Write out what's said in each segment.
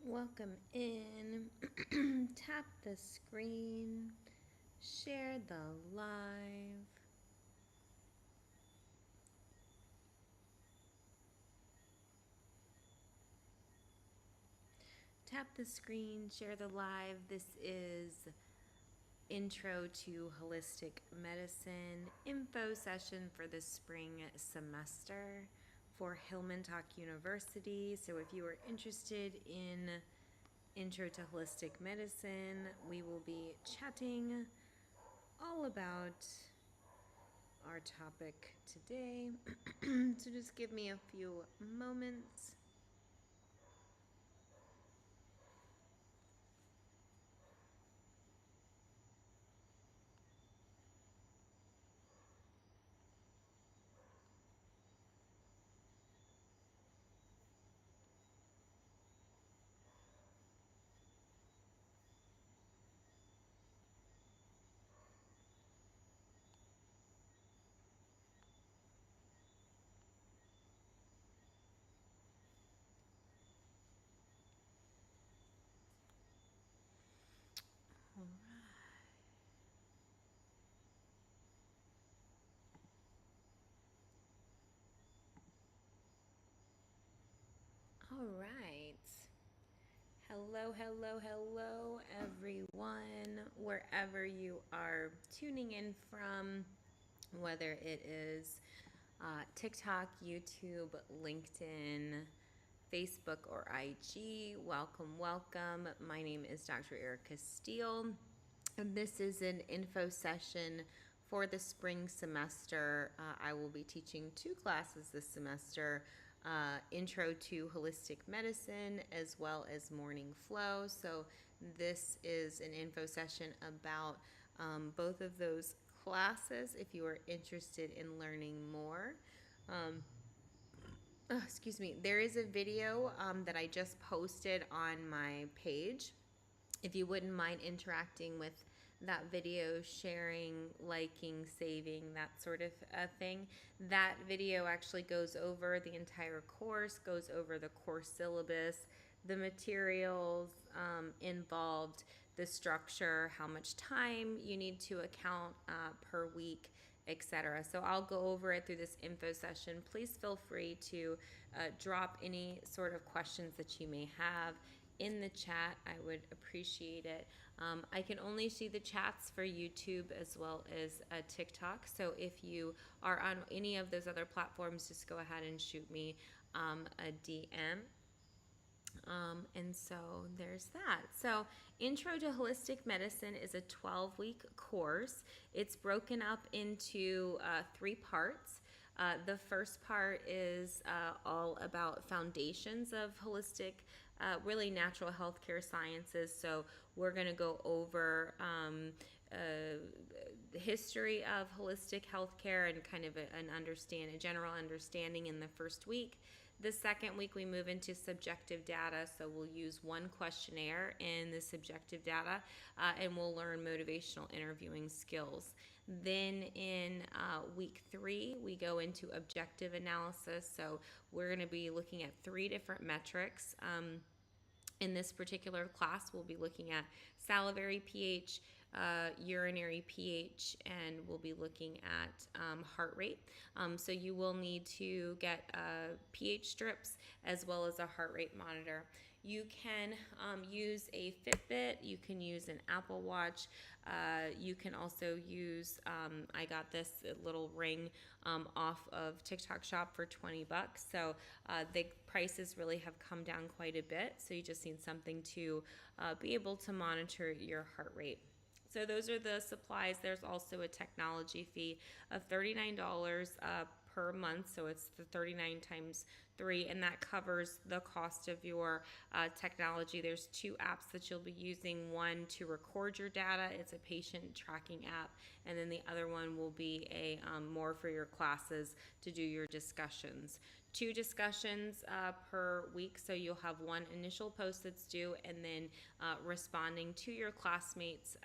Welcome in. Tap the screen. Share the live. Tap the screen. Share the live. This is Intro to Holistic Medicine info session for the spring semester for HIllmon Tock University. So if you are interested in Intro to Holistic Medicine, we will be chatting all about our topic today. So just give me a few moments. All right. Hello, hello, hello, everyone, wherever you are tuning in from, whether it is TikTok, YouTube, LinkedIn, Facebook, or IG. Welcome, welcome. My name is Dr. Erica Steele, and this is an info session for the spring semester. I will be teaching two classes this semester. Intro to Holistic Medicine as well as Morning Flow. So this is an info session about both of those classes if you are interested in learning more. Um, Excuse me, there is a video that I just posted on my page. If you wouldn't mind interacting with that video, sharing, liking, saving, that sort of thing. That video actually goes over the entire course, goes over the course syllabus, the materials involved, the structure, how much time you need to account per week, etc. So I'll go over it through this info session. Please feel free to drop any sort of questions that you may have in the chat. I would appreciate it. I can only see the chats for YouTube as well as TikTok. So if you are on any of those other platforms, just go ahead and shoot me a DM. And so there's that. So, Intro to Holistic Medicine is a 12-week course. It's broken up into three parts. The first part is all about foundations of holistic, really natural healthcare sciences. So, we're going to go over the history of holistic healthcare and kind of a general understanding in the first week. The second week, we move into subjective data. So we'll use one questionnaire in the subjective data, and we'll learn motivational interviewing skills. Then in week 3, we go into objective analysis. So we're going to be looking at 3 different metrics. In this particular class, we'll be looking at salivary pH, urinary pH, and we'll be looking at heart rate. So you will need to get pH strips as well as a heart rate monitor. You can use a Fitbit, you can use an Apple Watch, you can also use, I got this little ring off of TikTok Shop for 20 bucks. So the prices really have come down quite a bit. So you just need something to be able to monitor your heart rate. So those are the supplies. There's also a technology fee of $39 per month. So it's the 39 times 3, and that covers the cost of your technology. There's 2 apps that you'll be using. One to record your data. It's a patient tracking app, and then the other one will be a more for your classes to do your discussions. 2 discussions per week. So you'll have one initial post that's due, and then responding to your classmates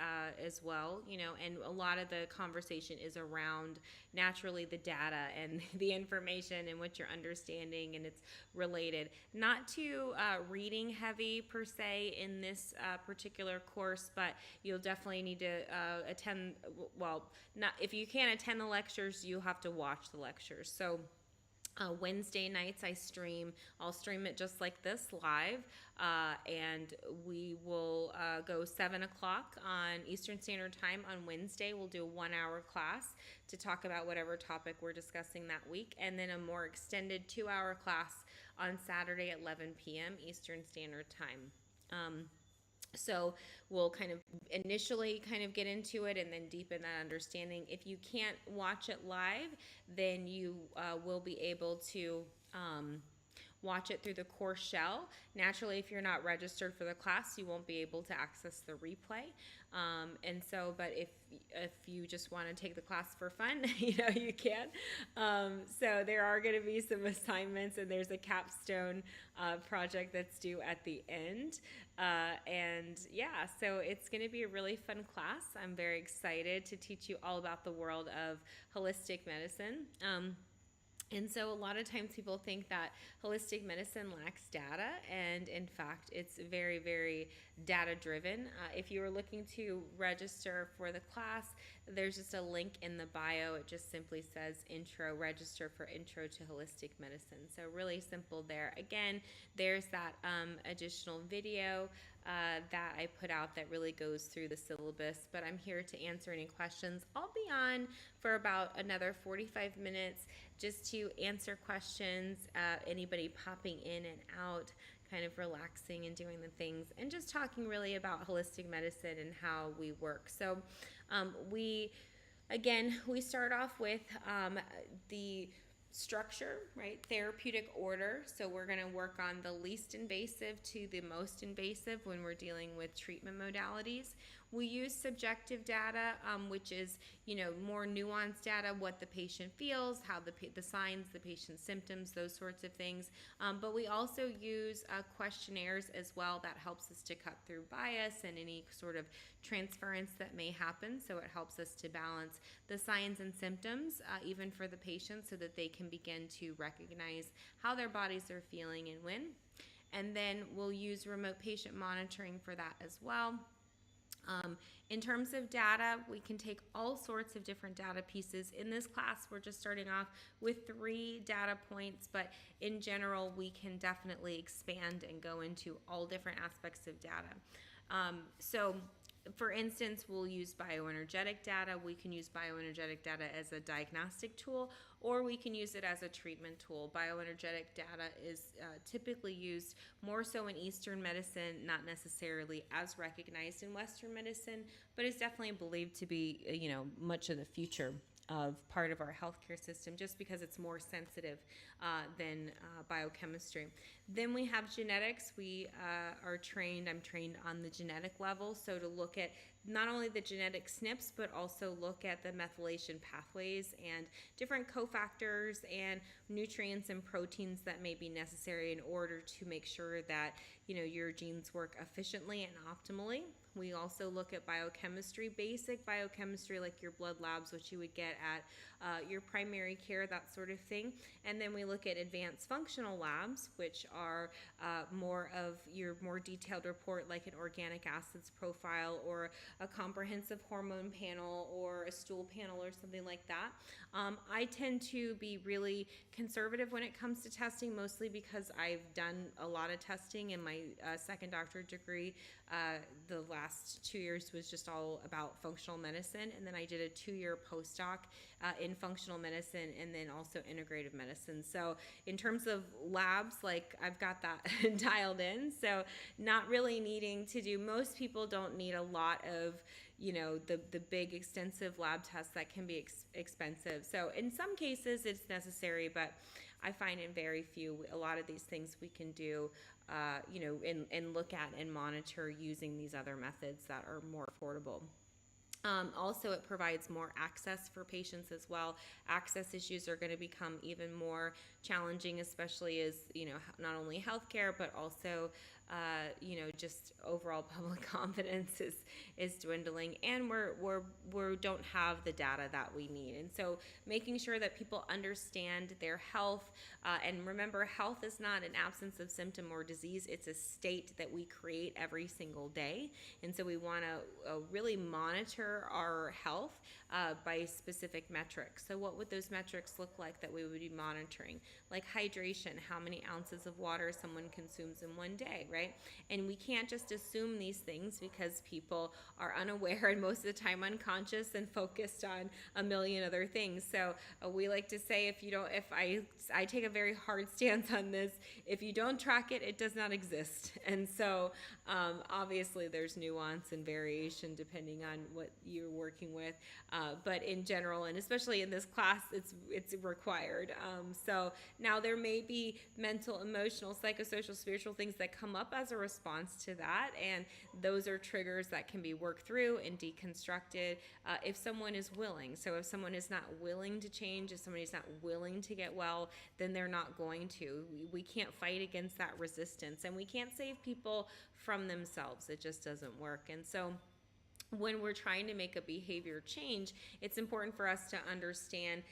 as well. And a lot of the conversation is around naturally the data and the information and what you're understanding, and it's related. Not too reading heavy per se in this particular course, but you'll definitely need to attend. Well, not if you can't attend the lectures, you have to watch the lectures. So Wednesday nights I'll stream it just like this live, and we will go 7 o'clock on Eastern Standard Time on Wednesday. We'll do a 1-hour class to talk about whatever topic we're discussing that week, and then a more extended 2-hour class on Saturday at 11 p.m. Eastern Standard Time. So we'll kind of initially kind of get into it and then deepen that understanding. If you can't watch it live, then you will be able to watch it through the course shell. Naturally, if you're not registered for the class, you won't be able to access the replay. But if you just want to take the class for fun, you can. So there are going to be some assignments, and there's a capstone project that's due at the end. So it's going to be a really fun class. I'm very excited to teach you all about the world of holistic medicine. And so a lot of times people think that holistic medicine lacks data, and in fact, it's very, very data driven. If you are looking to register for the class, there's just a link in the bio. It just simply says register for intro to holistic medicine. So really simple there. Again, there's that additional video that I put out that really goes through the syllabus, but I'm here to answer any questions. I'll be on for about another 45 minutes just to answer questions, anybody popping in and out, kind of relaxing and doing the things, and just talking really about holistic medicine and how we work. So we start off with the structure, right? Therapeutic order. So we're going to work on the least invasive to the most invasive when we're dealing with treatment modalities. We use subjective data, which is, more nuanced data, what the patient feels, how the signs, the patient's symptoms, those sorts of things. But we also use questionnaires as well. That helps us to cut through bias and any sort of transference that may happen. So it helps us to balance the signs and symptoms, even for the patient, so that they can begin to recognize how their bodies are feeling and when. And then we'll use remote patient monitoring for that as well. In terms of data, we can take all sorts of different data pieces. In this class, we're just starting off with 3 data points, but in general, we can definitely expand and go into all different aspects of data. For instance, we'll use bioenergetic data. We can use bioenergetic data as a diagnostic tool, or we can use it as a treatment tool. Bioenergetic data is typically used more so in Eastern medicine, not necessarily as recognized in Western medicine, but it's definitely believed to be, much of the future of part of our healthcare system, just because it's more sensitive than biochemistry. Then we have genetics. I'm trained on the genetic level, so to look at not only the genetic SNPs, but also look at the methylation pathways and different cofactors and nutrients and proteins that may be necessary in order to make sure that your genes work efficiently and optimally. We also look at biochemistry, basic biochemistry like your blood labs, which you would get at your primary care, that sort of thing. And then we look at advanced functional labs, which are more of your more detailed report, like an organic acids profile or a comprehensive hormone panel or a stool panel or something like that. I tend to be really conservative when it comes to testing, mostly because I've done a lot of testing in my second doctorate degree. The last 2 years was just all about functional medicine, and then I did a 2-year postdoc in functional medicine and then also integrative medicine. So in terms of labs, I've got that dialed in, so not really needing to do, most people don't need a lot of the big extensive lab tests that can be expensive. So in some cases it's necessary, but I find in very few, a lot of these things we can do and look at and monitor using these other methods that are more affordable. Also, it provides more access for patients as well. Access issues are going to become even more challenging, especially as, not only healthcare, but also, just overall public confidence is dwindling, and we don't have the data that we need. And so making sure that people understand their health, and remember, health is not an absence of symptom or disease. It's a state that we create every single day. And so we want to really monitor our health by specific metrics. So what would those metrics look like that we would be monitoring? Like hydration, how many ounces of water someone consumes in one day, right? And we can't just assume these things because people are unaware and most of the time unconscious and focused on a million other things. So we like to say, if I take a very hard stance on this, if you don't track it, it does not exist. And so obviously there's nuance and variation depending on what you're working with, but in general, and especially in this class, it's required. So now there may be mental, emotional, psychosocial, spiritual things that come up as a response to that, and those are triggers that can be worked through and deconstructed if someone is willing. So if someone is not willing to change, if somebody is not willing to get well, then they're not going to. We can't fight against that resistance, and we can't save people from themselves. It just doesn't work. And so when we're trying to make a behavior change, it's important for us to understand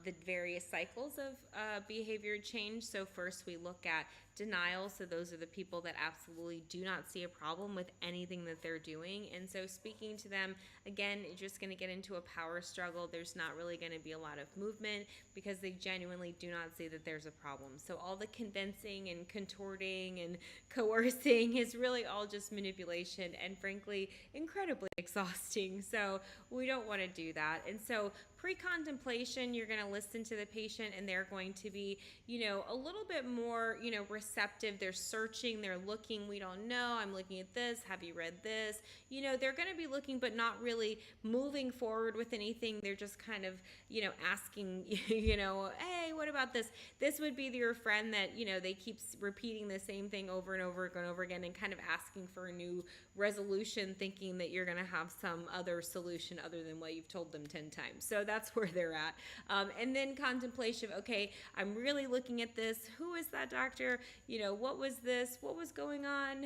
the various cycles of behavior change. So first we look at denial. So those are the people that absolutely do not see a problem with anything that they're doing. And so speaking to them, again, you're just going to get into a power struggle. There's not really going to be a lot of movement because they genuinely do not see that there's a problem. So all the convincing and contorting and coercing is really all just manipulation and frankly, incredibly exhausting. So we don't want to do that. And so pre-contemplation, you're going to listen to the patient and they're going to be, a little bit more, receptive. They're searching, they're looking. We don't know. I'm looking at this. Have you read this? They're going to be looking, but not really moving forward with anything. They're just kind of, asking, hey, what about this? This would be your friend that, they keep repeating the same thing over and over and over again and kind of asking for a new resolution, thinking that you're going to have some other solution other than what you've told them 10 times. So that's where they're at. And then contemplation, okay, I'm really looking at this. Who is that doctor? What was this? What was going on?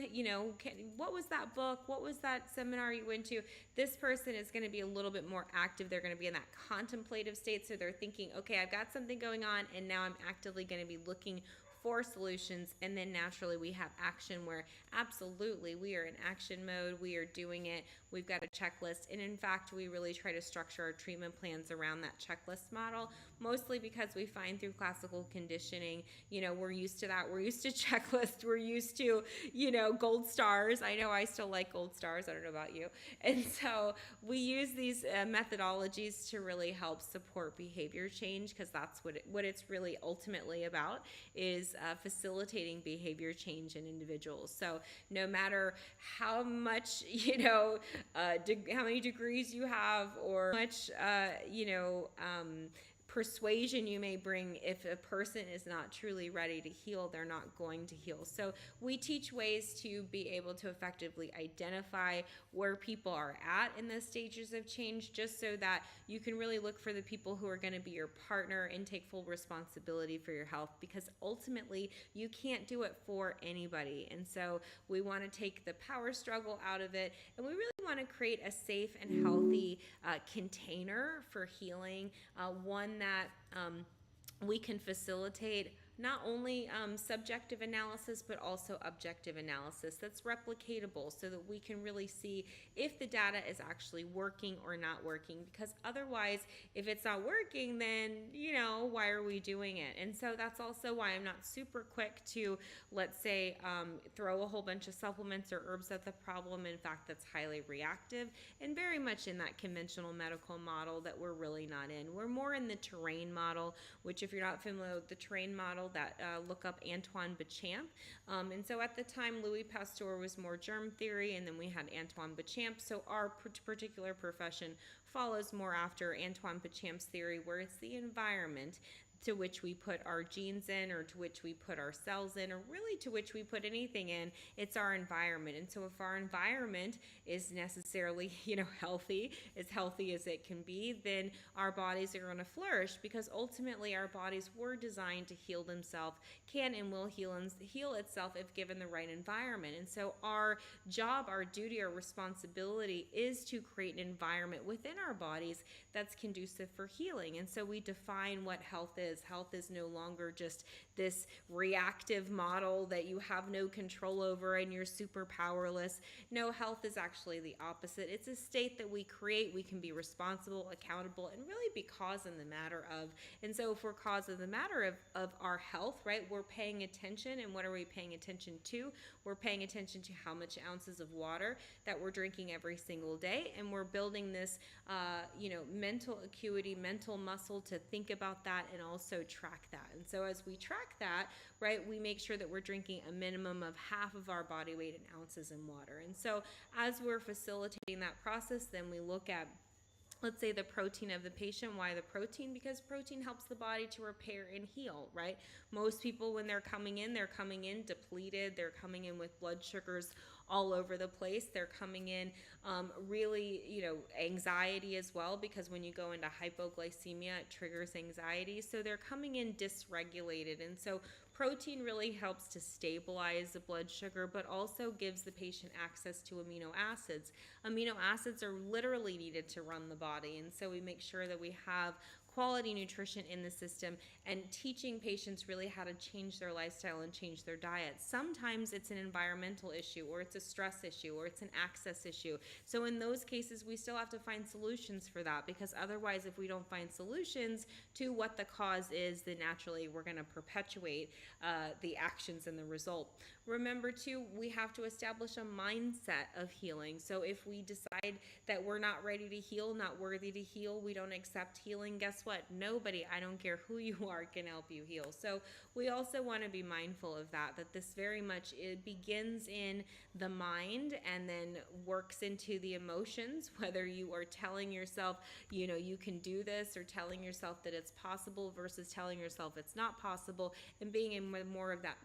What was that book? What was that seminar you went to? This person is going to be a little bit more active. They're going to be in that contemplative state. So they're thinking, okay, I've got something going on and now I'm actively going to be looking for solutions. And then naturally we have action where absolutely we are in action mode. We are doing it. We've got a checklist. And in fact, we really try to structure our treatment plans around that checklist model, mostly because we find through classical conditioning, we're used to that. We're used to checklists. We're used to, gold stars. I know I still like gold stars. I don't know about you. And so we use these methodologies to really help support behavior change, because that's what it's really ultimately about, is facilitating behavior change in individuals. So no matter how much, how many degrees you have or how much, persuasion you may bring, if a person is not truly ready to heal, they're not going to heal. So we teach ways to be able to effectively identify where people are at in the stages of change, just so that you can really look for the people who are going to be your partner and take full responsibility for your health, because ultimately you can't do it for anybody. And so we want to take the power struggle out of it, and we really want to create a safe and healthy container for healing, one that we can facilitate not only subjective analysis, but also objective analysis that's replicatable, so that we can really see if the data is actually working or not working. Because otherwise, if it's not working, then, why are we doing it? And so that's also why I'm not super quick to, let's say, throw a whole bunch of supplements or herbs at the problem. In fact, that's highly reactive and very much in that conventional medical model that we're really not in. We're more in the terrain model, which, if you're not familiar with the terrain model, that look up Antoine Béchamp. And so at the time, Louis Pasteur was more germ theory, and then we had Antoine Béchamp. So our particular profession follows more after Antoine Béchamp's theory, where it's the environment to which we put our genes in, or to which we put our cells in, or really to which we put anything in. It's our environment. And so if our environment is necessarily, healthy as it can be, then our bodies are going to flourish, because ultimately our bodies were designed to heal themselves, can and will heal itself if given the right environment. And so our job, our duty, our responsibility is to create an environment within our bodies that's conducive for healing. And so we define what health is. Health is no longer just this reactive model that you have no control over and you're super powerless. No, health is actually the opposite. It's a state that we create. We can be responsible, accountable, and really be cause in the matter of. And so if we're cause of the matter of our health, right, we're paying attention. And what are we paying attention to? We're paying attention to how much ounces of water that we're drinking every single day. And we're building this, mental acuity, mental muscle to think about that and also track that. And so as we track that, right, we make sure that we're drinking a minimum of half of our body weight in ounces in water. And so as we're facilitating that process, then we look at, let's say, the protein of the patient. Why the protein? Because protein helps the body to repair and heal, right? Most people, when they're coming in depleted. They're coming in with blood sugars all over the place. They're coming in really, anxiety as well, because when you go into hypoglycemia, it triggers anxiety. So they're coming in dysregulated. And so protein really helps to stabilize the blood sugar, but also gives the patient access to amino acids. Amino acids are literally needed to run the body. And so we make sure that we have quality nutrition in the system, and teaching patients really how to change their lifestyle and change their diet. Sometimes it's an environmental issue, or it's a stress issue, or it's an access issue. So in those cases, we still have to find solutions for that, because otherwise, if we don't find solutions to what the cause is, then naturally we're going to perpetuate the actions and the result. Remember too, we have to establish a mindset of healing. So if we decide that we're not ready to heal, not worthy to heal, we don't accept healing, guess what? Nobody, I don't care who you are, can help you heal. So we also want to be mindful of that this very much, it begins in the mind and then works into the emotions, whether you are telling yourself, you can do this, or telling yourself that it's possible versus telling yourself it's not possible, and being in more of that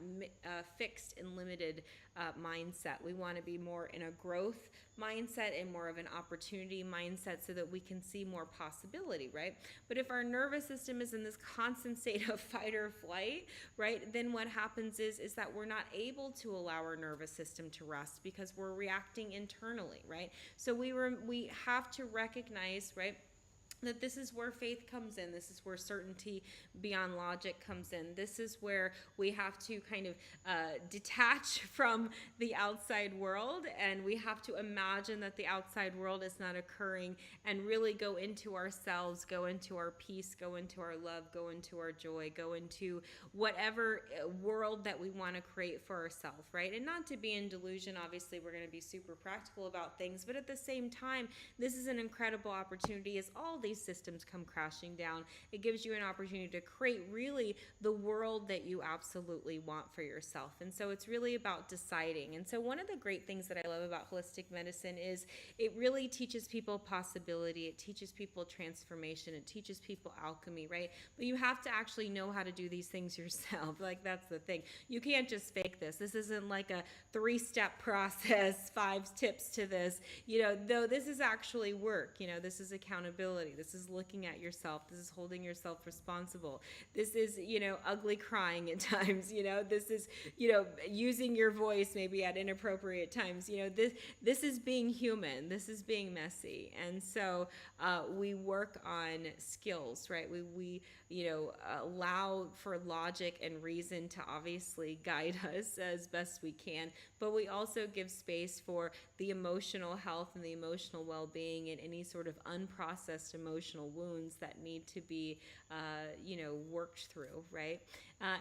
fixed and limited mindset. We want to be more in a growth mindset and more of an opportunity mindset, so that we can see more possibility, right? But if our nervous system is in this constant state of fight or flight, right, then what happens is that we're not able to allow our nervous system to rest, because we're reacting internally, right? So we have to recognize, right, that this is where faith comes in. This is where certainty beyond logic comes in. This is where we have to kind of detach from the outside world, and we have to imagine that the outside world is not occurring, and really go into ourselves, go into our peace, go into our love, go into our joy, go into whatever world that we want to create for ourselves, right? And not to be in delusion. Obviously, we're going to be super practical about things, but at the same time, this is an incredible opportunity. As all these systems come crashing down, it gives you an opportunity to create really the world that you absolutely want for yourself. And so it's really about deciding. And so one of the great things that I love about holistic medicine is it really teaches people possibility. It teaches people transformation. It teaches people alchemy, right? But you have to actually know how to do these things yourself. Like, that's the thing. You can't just fake this. This isn't like a 3-step process, 5 tips to this, though this is actually work. This is accountability. This is looking at yourself. This is holding yourself responsible. This is, ugly crying at times. This is, using your voice maybe at inappropriate times. This is being human. This is being messy. And so we work on skills, right? We allow for logic and reason to obviously guide us as best we can, but we also give space for the emotional health and the emotional well-being and any sort of unprocessed emotional wounds that need to be, worked through, right?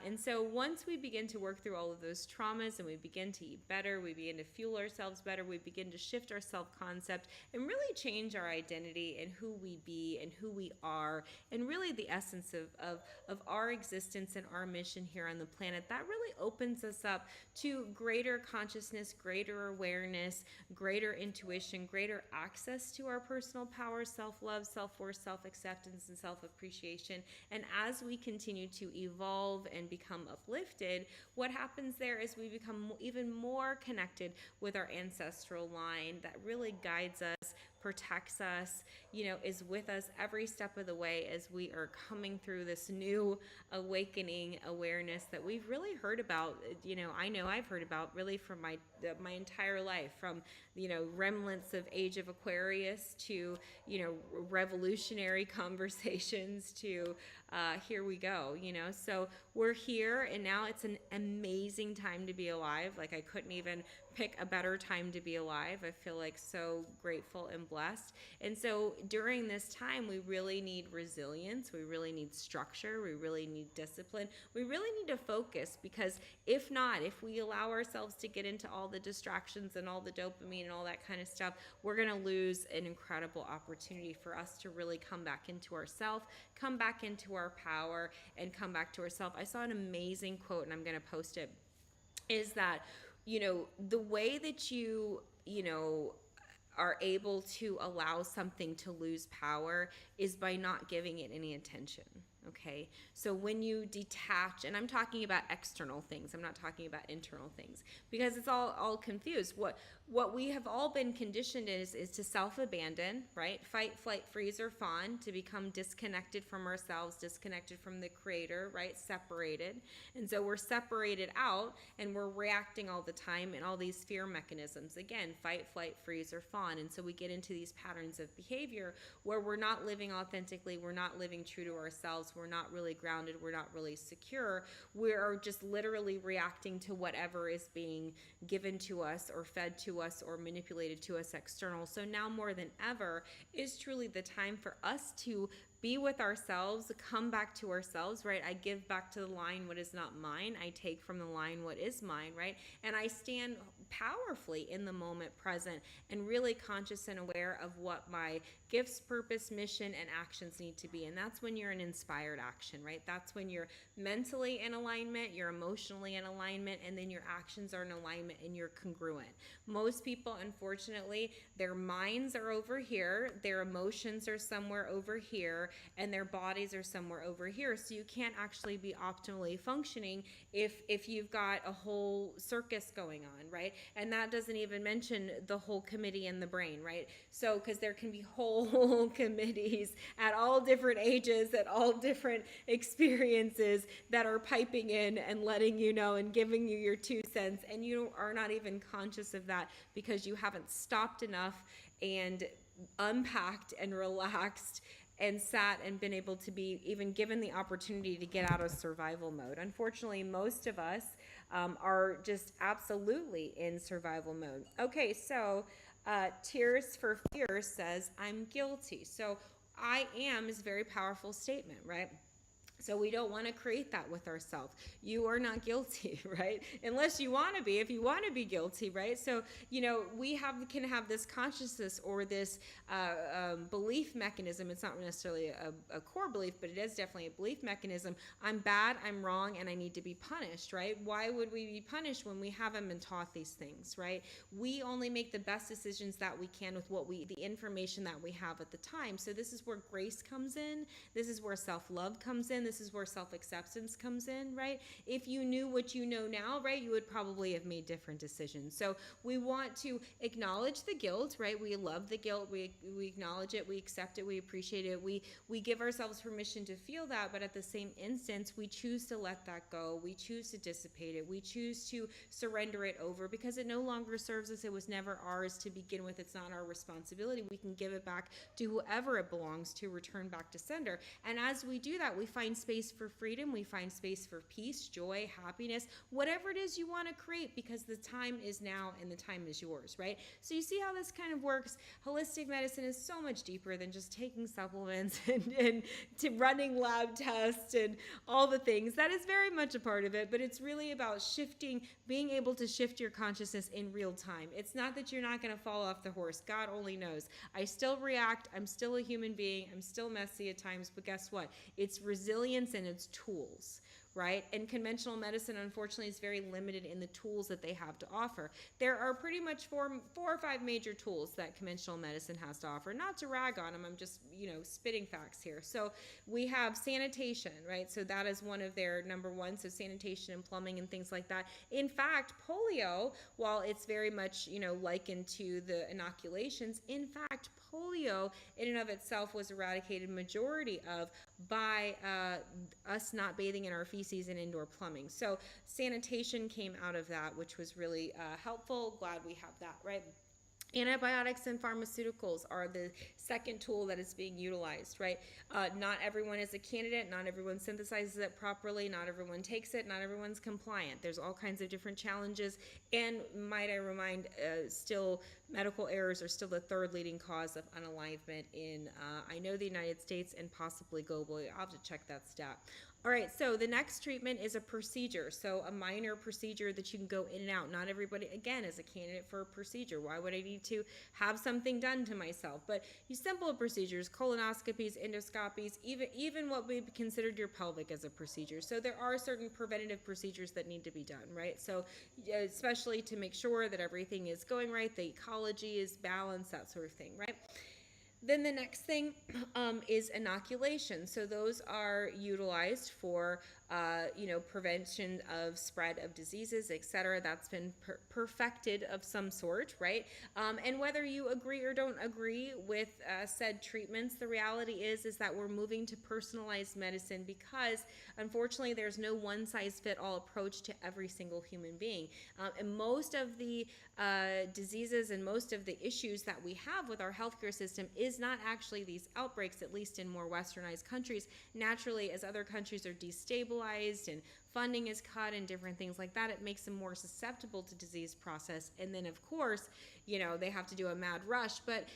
And so once we begin to work through all of those traumas and we begin to eat better, we begin to fuel ourselves better, we begin to shift our self-concept and really change our identity and who we be and who we are, and really the essence of our existence and our mission here on the planet. That really opens us up to greater consciousness, greater awareness, greater intuition, greater access to our personal power, self-love, self self-worth, self-acceptance, and self-appreciation. And as we continue to evolve and become uplifted, what happens there is we become even more connected with our ancestral line that really guides us, protects us, is with us every step of the way as we are coming through this new awakening awareness that we've really heard about. I know I've heard about really from my entire life, from remnants of Age of Aquarius to revolutionary conversations to here we go. So we're here, and now it's an amazing time to be alive. Like, I couldn't even pick a better time to be alive. I feel like so grateful and blessed. And so during this time, we really need resilience. We really need structure. We really need discipline. We really need to focus, because if not, if we allow ourselves to get into all the distractions and all the dopamine and all that kind of stuff, we're going to lose an incredible opportunity for us to really come back into ourselves, come back into our power, and come back to ourselves. I saw an amazing quote, and I'm going to post it, is that the way that you are able to allow something to lose power is by not giving it any attention. Okay, so when you detach, and I'm talking about external things, I'm not talking about internal things, because it's all confused. What we have all been conditioned is to self-abandon, right? Fight, flight, freeze, or fawn, to become disconnected from ourselves, disconnected from the creator, right? Separated. And so we're separated out, and we're reacting all the time in all these fear mechanisms. Again, fight, flight, freeze, or fawn. And so we get into these patterns of behavior where we're not living authentically, we're not living true to ourselves, we're not really grounded, we're not really secure. We're just literally reacting to whatever is being given to us or fed to us or manipulated to us external. So now more than ever is truly the time for us to be with ourselves, come back to ourselves, right? I give back to the line what is not mine. I take from the line what is mine, right? And I stand powerfully in the moment present and really conscious and aware of what my gifts, purpose, mission, and actions need to be. And that's when you're in inspired action, right? That's when you're mentally in alignment, you're emotionally in alignment, and then your actions are in alignment and you're congruent. Most people, unfortunately, their minds are over here, their emotions are somewhere over here, and their bodies are somewhere over here. So you can't actually be optimally functioning if you've got a whole circus going on, right? And that doesn't even mention the whole committee in the brain, right? So, because there can be whole committees at all different ages, at all different experiences that are piping in and letting you know and giving you your 2 cents, and you are not even conscious of that because you haven't stopped enough and unpacked and relaxed and sat and been able to be even given the opportunity to get out of survival mode. Unfortunately, most of us are just absolutely in survival mode. Okay, so Tears for Fears says, I'm guilty. So I am is a very powerful statement, right? So we don't want to create that with ourselves. You are not guilty, right? Unless you want to be, if you want to be guilty, right? So, we can have this consciousness or this belief mechanism. It's not necessarily a core belief, but it is definitely a belief mechanism. I'm bad, I'm wrong, and I need to be punished, right? Why would we be punished when we haven't been taught these things, right? We only make the best decisions that we can with the information that we have at the time. So this is where grace comes in. This is where self-love comes in. This is where self-acceptance comes in, right? If you knew what you know now, right, you would probably have made different decisions. So we want to acknowledge the guilt, right? We love the guilt. We acknowledge it. We accept it. We appreciate it. We give ourselves permission to feel that, but at the same instance, we choose to let that go. We choose to dissipate it. We choose to surrender it over because it no longer serves us. It was never ours to begin with. It's not our responsibility. We can give it back to whoever it belongs to, return back to sender. And as we do that, we find space for freedom, we find space for peace, joy, happiness, whatever it is you want to create, because the time is now and the time is yours, right? So you see how this kind of works. Holistic medicine is so much deeper than just taking supplements and to running lab tests and all the things. That is very much a part of it, but it's really about shifting, being able to shift your consciousness in real time. It's not that you're not going to fall off the horse. God only knows. I still react. I'm still a human being. I'm still messy at times, but guess what? It's resilience and it's tools, right? And conventional medicine, unfortunately, is very limited in the tools that they have to offer. There are pretty much four or five major tools that conventional medicine has to offer. Not to rag on them, I'm just, spitting facts here. So we have sanitation, right? So that is one of their number one. So sanitation and plumbing and things like that. In fact, polio, while it's very much, likened to the inoculations, in fact, polio in and of itself was eradicated majority of by us not bathing in our feces and indoor plumbing. So sanitation came out of that, which was really helpful. Glad we have that, right? Antibiotics and pharmaceuticals are the second tool that is being utilized, right? Not everyone is a candidate. Not everyone synthesizes it properly. Not everyone takes it. Not everyone's compliant. There's all kinds of different challenges. And might I remind, still medical errors are still the third leading cause of unalignment in, I know, the United States and possibly globally. I'll have to check that stat. All right, so the next treatment is a procedure. So a minor procedure that you can go in and out. Not everybody, again, is a candidate for a procedure. Why would I need to have something done to myself? But you simple procedures, colonoscopies, endoscopies, even what would be considered your pelvic as a procedure. So there are certain preventative procedures that need to be done, right? So especially to make sure that everything is going right, the ecology is balanced, that sort of thing, right? Then the next thing is inoculation. So those are utilized for, prevention of spread of diseases, etc. That's been perfected of some sort, right? And whether you agree or don't agree with said treatments, the reality is that we're moving to personalized medicine because, unfortunately, there's no one-size-fit-all approach to every single human being. And most of the diseases and most of the issues that we have with our healthcare system is not actually these outbreaks, at least in more westernized countries. Naturally, as other countries are destabilized and funding is cut and different things like that, it makes them more susceptible to disease process. And then, of course, they have to do a mad rush. But,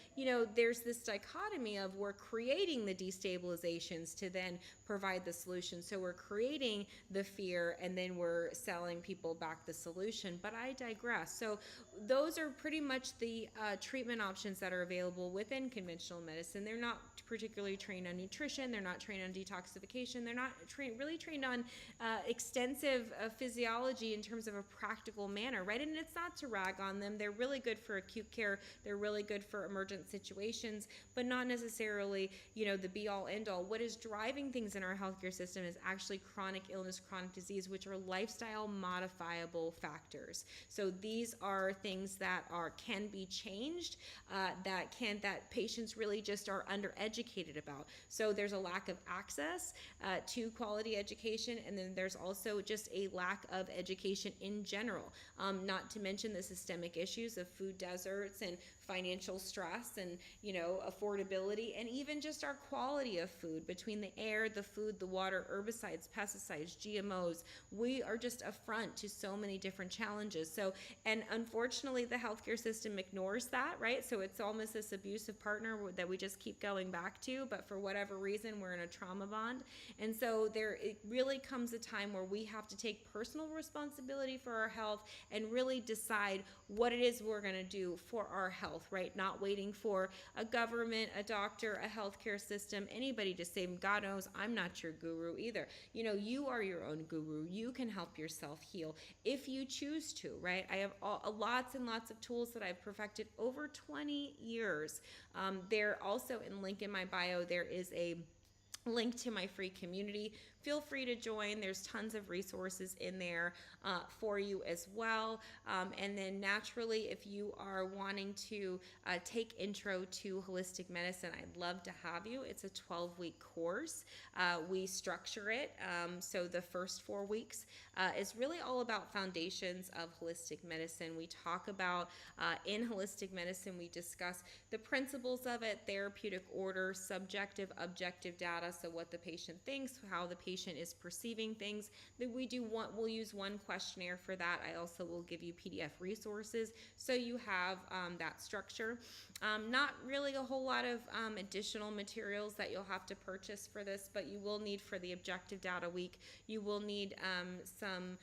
there's this dichotomy of we're creating the destabilizations to then provide the solution. So we're creating the fear and then we're selling people back the solution. But I digress. So those are pretty much the treatment options that are available within conventional medicine. They're not particularly trained on nutrition. They're not trained on detoxification. They're not really trained on extensive physiology in terms of a practical manner, right? And it's not to rag on them. They're really good for acute care. They're really good for emergent situations, but not necessarily, the be-all, end-all. What is driving things in our healthcare system is actually chronic illness, chronic disease, which are lifestyle modifiable factors. So these are things that can be changed, that patients really just are undereducated about. So there's a lack of access to quality education, and then there's also just a lack of education in general, not to mention the systemic issues of food deserts and financial stress and, affordability, and even just our quality of food between the air, the food, the water, herbicides, pesticides, GMOs. We are just a front to so many different challenges. So, and unfortunately, the healthcare system ignores that, right? So it's almost this abusive partner that we just keep going back to, but for whatever reason, we're in a trauma bond. And so it really comes a time where we have to take personal responsibility for our health and really decide what it is we're going to do for our health, right? Not waiting for a government, a doctor, a healthcare system, anybody to save. God knows I'm not your guru either. You are your own guru. You can help yourself heal if you choose to, right? I have lots and lots of tools that I've perfected over 20 years. They're also in link in my bio. There is a link to my free community. Feel free to join. There's tons of resources in there for you as well. And then naturally, if you are wanting to take intro to holistic medicine, I'd love to have you. It's a 12-week course. We structure it. So the first 4 weeks is really all about foundations of holistic medicine. We talk about, in holistic medicine, we discuss the principles of it, therapeutic order, subjective, objective data. So what the patient thinks, how the patient is perceiving things. That we'll use one questionnaire for that. I also will give you PDF resources so you have that structure. Not really a whole lot of additional materials that you'll have to purchase for this, but you will need for the objective data week. You will need some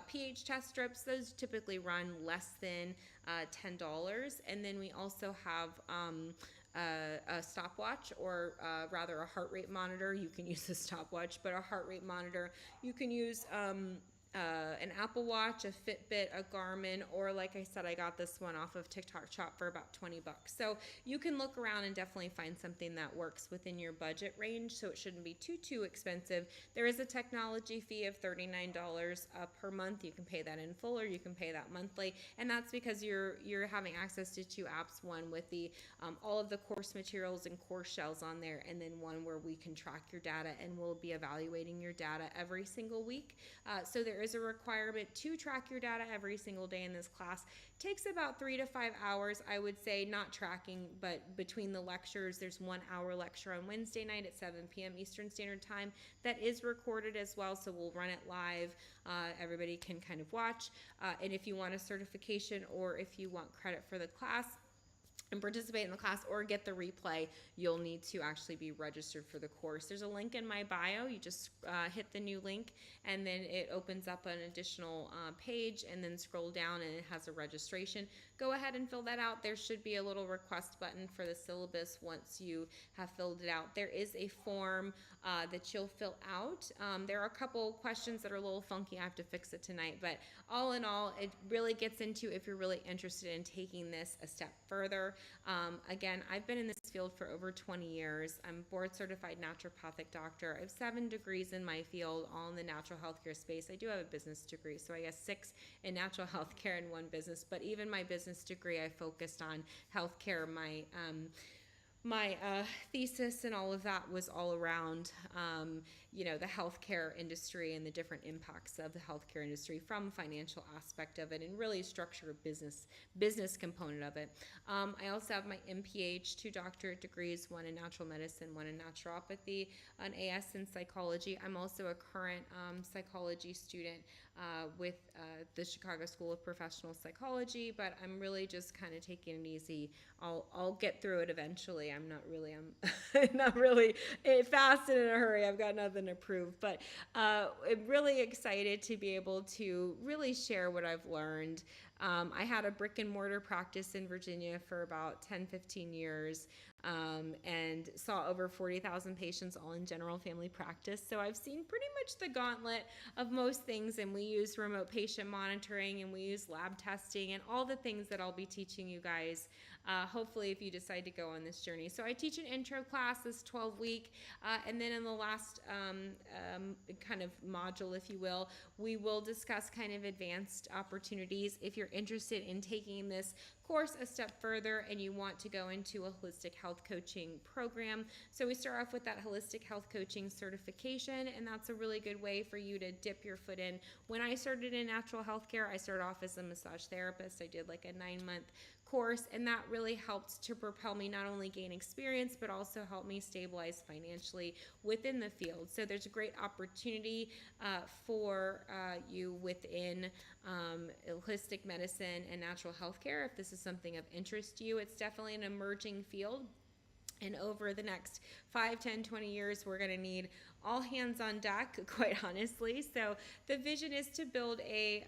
pH test strips. Those typically run less than $10. And then we also have a stopwatch, or rather a heart rate monitor. You can use a stopwatch, but a heart rate monitor. You can use an Apple Watch, a Fitbit, a Garmin, or like I said, I got this one off of TikTok Shop for about 20 bucks. So you can look around and definitely find something that works within your budget range, so it shouldn't be too expensive. There is a technology fee of $39 per month. You can pay that in full or you can pay that monthly, and that's because you're having access to two apps, one with the all of the course materials and course shells on there, and then one where we can track your data and we'll be evaluating your data every single week. So there is a requirement to track your data every single day in this class. It takes about 3 to 5 hours, I would say, not tracking, but between the lectures. There's 1 hour lecture on Wednesday night at 7 p.m. Eastern Standard Time that is recorded as well, so we'll run it live. Everybody can kind of watch. And if you want a certification or if you want credit for the class and participate in the class or get the replay, you'll need to actually be registered for the course. There's a link in my bio. You just hit the new link, and then it opens up an additional page, and then scroll down and it has a registration. Go ahead and fill that out. There should be a little request button for the syllabus once you have filled it out. There is a form that you'll fill out. There are a couple questions that are a little funky. I have to fix it tonight, but all in all, it really gets into if you're really interested in taking this a step further. Again, I've been in this field for over 20 years. I'm a board certified naturopathic doctor. I have 7 degrees in my field, all in the natural healthcare space. I do have a business degree, so I guess 6 in natural healthcare and 1 business, but even my business degree, I focused on healthcare. My thesis and all of that was all around, the healthcare industry and the different impacts of the healthcare industry from a financial aspect of it, and really structure a business component of it. I also have my MPH, 2 doctorate degrees, 1 in natural medicine, 1 in naturopathy, an AS in psychology. I'm also a current psychology student with the Chicago School of Professional Psychology, but I'm really just kind of taking it easy. I'll get through it eventually. I'm not really fast and in a hurry. I've got nothing to prove, but I'm really excited to be able to really share what I've learned. I had a brick and mortar practice in Virginia for about 10-15 years, and saw over 40,000 patients, all in general family practice. So I've seen pretty much the gauntlet of most things, and we use remote patient monitoring, and we use lab testing, and all the things that I'll be teaching you guys, hopefully, if you decide to go on this journey. So I teach an intro class, this 12-week, and then in the last kind of module, if you will, we will discuss kind of advanced opportunities. If you're interested in taking this course a step further and you want to go into a holistic health coaching program, so we start off with that holistic health coaching certification, and that's a really good way for you to dip your foot in. When I started in natural healthcare, I started off as a massage therapist. I did like a 9-month course, and that really helped to propel me not only gain experience but also help me stabilize financially within the field. So there's a great opportunity for you within holistic medicine and natural healthcare if this is something of interest to you. It's definitely an emerging field, and over the next 5, 10, 20 years, we're going to need all hands on deck, quite honestly. So the vision is to build a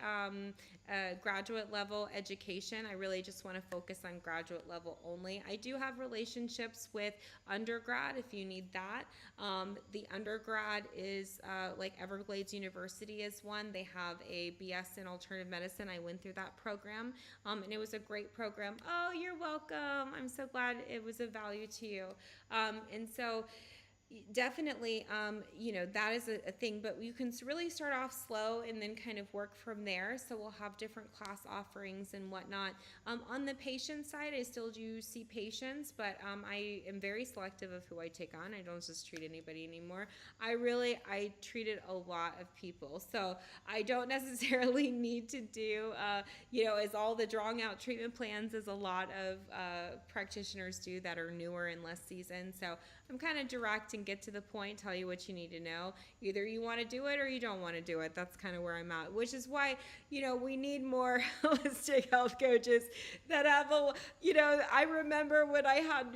graduate level education. I really just want to focus on graduate level only. I do have relationships with undergrad if you need that. The undergrad is like Everglades University is one. They have a BS in alternative medicine. I went through that program, and it was a great program. Oh, you're welcome. I'm so glad it was of value to you. And so definitely, that is a thing, but you can really start off slow and then kind of work from there. So we'll have different class offerings and whatnot. On the patient side, I still do see patients, but I am very selective of who I take on. I don't just treat anybody anymore. I treated a lot of people. So I don't necessarily need to do, as all the drawn out treatment plans as a lot of practitioners do that are newer and less seasoned. So I'm kind of directing and get to the point, tell you what you need to know. Either you want to do it or you don't want to do it. That's kind of where I'm at, which is why, we need more holistic health coaches that have I remember when I had,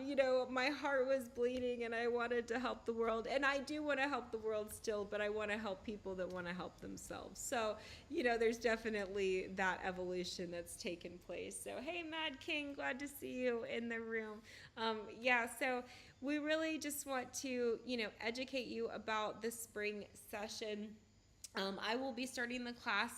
my heart was bleeding and I wanted to help the world. And I do want to help the world still, but I want to help people that want to help themselves. So, there's definitely that evolution that's taken place. So, hey, Mad King, glad to see you in the room. So we really just want to, educate you about the spring session. I will be starting the class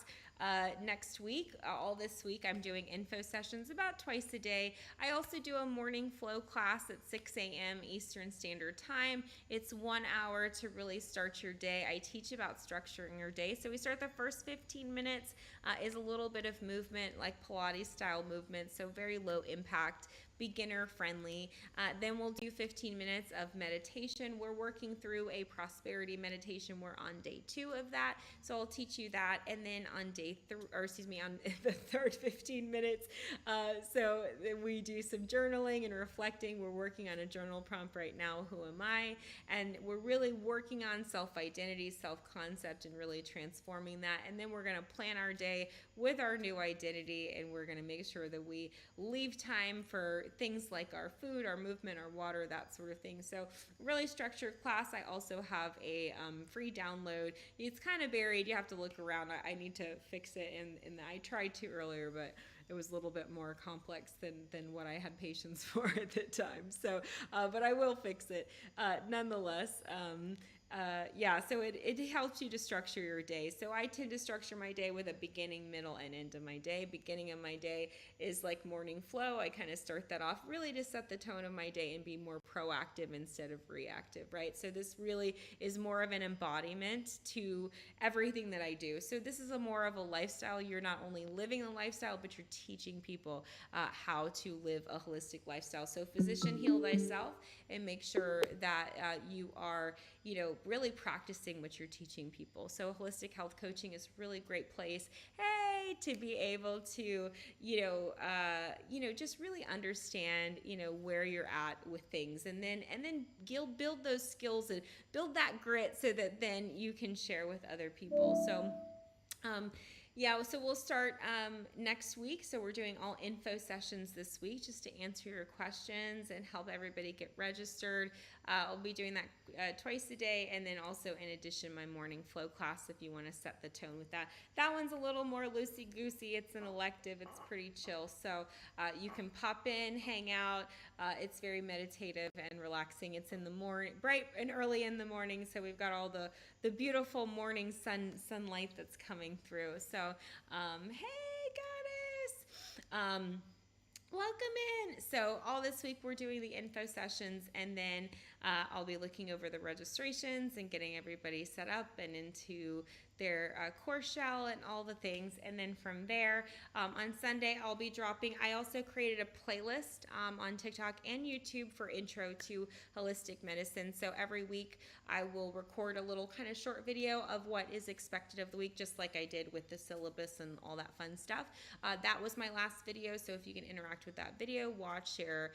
next week. All this week, I'm doing info sessions about twice a day. I also do a morning flow class at 6 a.m. Eastern Standard Time. It's 1 hour to really start your day. I teach about structuring your day. So we start the first 15 minutes is a little bit of movement, like Pilates style movement, so very low impact, beginner friendly. Then we'll do 15 minutes of meditation. We're working through a prosperity meditation. We're on day 2 of that. So I'll teach you that. And then on on the third 15 minutes, so we do some journaling and reflecting. We're working on a journal prompt right now, who am I? And we're really working on self-identity, self-concept, and really transforming that. And then we're going to plan our day with our new identity, and we're going to make sure that we leave time for things like our food, our movement, our water, that sort of thing. So really structured class. I also have a free download. It's kind of buried. You have to look around. I need to fix it, and I tried to earlier, but it was a little bit more complex than what I had patience for at the time. So, but I will fix it nonetheless. So it helps you to structure your day. So I tend to structure my day with a beginning, middle, and end of my day. Beginning of my day is like morning flow. I kind of start that off really to set the tone of my day and be more proactive instead of reactive, right? So this really is more of an embodiment to everything that I do. So this is more of a lifestyle. You're not only living a lifestyle, but you're teaching people how to live a holistic lifestyle. So physician, heal thyself, and make sure that you are, really practicing what you're teaching people. So holistic health coaching is a really great place, to be able to, just really understand, where you're at with things, and then build those skills and build that grit so that then you can share with other people. So so we'll start next week. So we're doing all info sessions this week just to answer your questions and help everybody get registered. I'll be doing that twice a day, and then also in addition my morning flow class if you want to set the tone with that. That one's a little more loosey-goosey. It's an elective. It's pretty chill. So you can pop in, hang out. It's very meditative and relaxing. It's in the morning, bright and early in the morning, so we've got all the beautiful morning sunlight that's coming through. So, hey, goddess! Welcome in. So all this week we're doing the info sessions, and then I'll be looking over the registrations and getting everybody set up and into their course shell and all the things. And then from there, on Sunday, I'll be dropping. I also created a playlist on TikTok and YouTube for Intro to Holistic Medicine. So every week I will record a little kind of short video of what is expected of the week, just like I did with the syllabus and all that fun stuff. That was my last video. So if you can interact with that video, watch, share,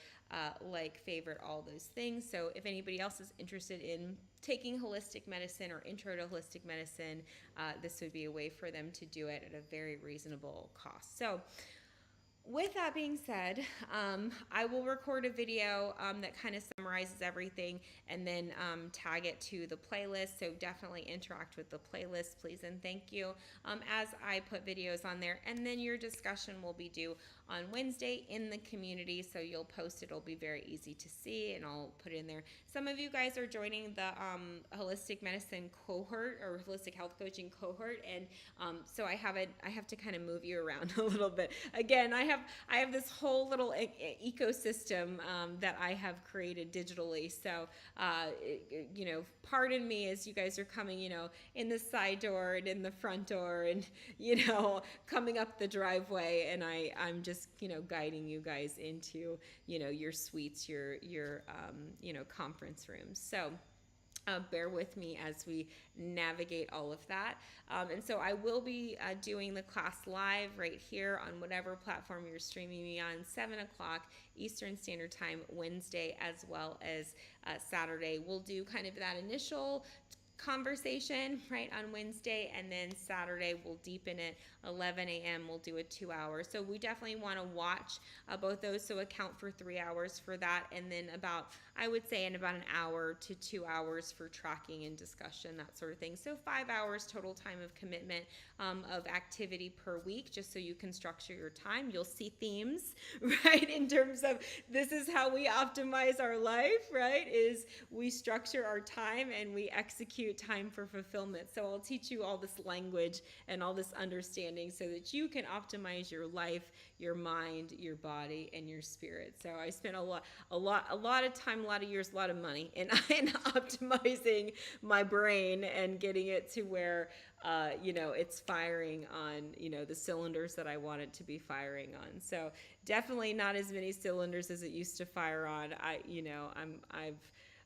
like, favorite, all those things. So if anybody else is interested in taking holistic medicine or intro to holistic medicine, this would be a way for them to do it at a very reasonable cost. So with that being said, I will record a video that kind of summarizes everything, and then tag it to the playlist. So definitely interact with the playlist, please and thank you, as I put videos on there. And then your discussion will be due on Wednesday in the community, so you'll post it. It'll be very easy to see, and I'll put it in there. Some of you guys are joining the holistic medicine cohort or holistic health coaching cohort, and so I have to kind of move you around a little bit. Again, I have this whole little ecosystem that I have created digitally. So pardon me as you guys are coming, in the side door and in the front door, and coming up the driveway, and I'm just guiding you guys into your suites, your conference rooms. So bear with me as we navigate all of that. And so I will be doing the class live right here on whatever platform you're streaming me on, 7 o'clock Eastern Standard Time, Wednesday as well as Saturday. We'll do kind of that initial conversation right on Wednesday, and then Saturday we'll deepen it. 11 a.m. we'll do a 2 hour. So we definitely want to watch both those, so account for 3 hours for that, and then about, I would say, in about an hour to 2 hours for tracking and discussion, that sort of thing. So 5 hours total time of commitment of activity per week, just so you can structure your time. You'll see themes, right, in terms of this is how we optimize our life, right, is we structure our time and we execute time for fulfillment. So I'll teach you all this language and all this understanding so that you can optimize your life, your mind, your body, and your spirit. So I spent a lot of time, a lot of years, a lot of money in optimizing my brain and getting it to where it's firing on, the cylinders that I want it to be firing on. So definitely not as many cylinders as it used to fire on.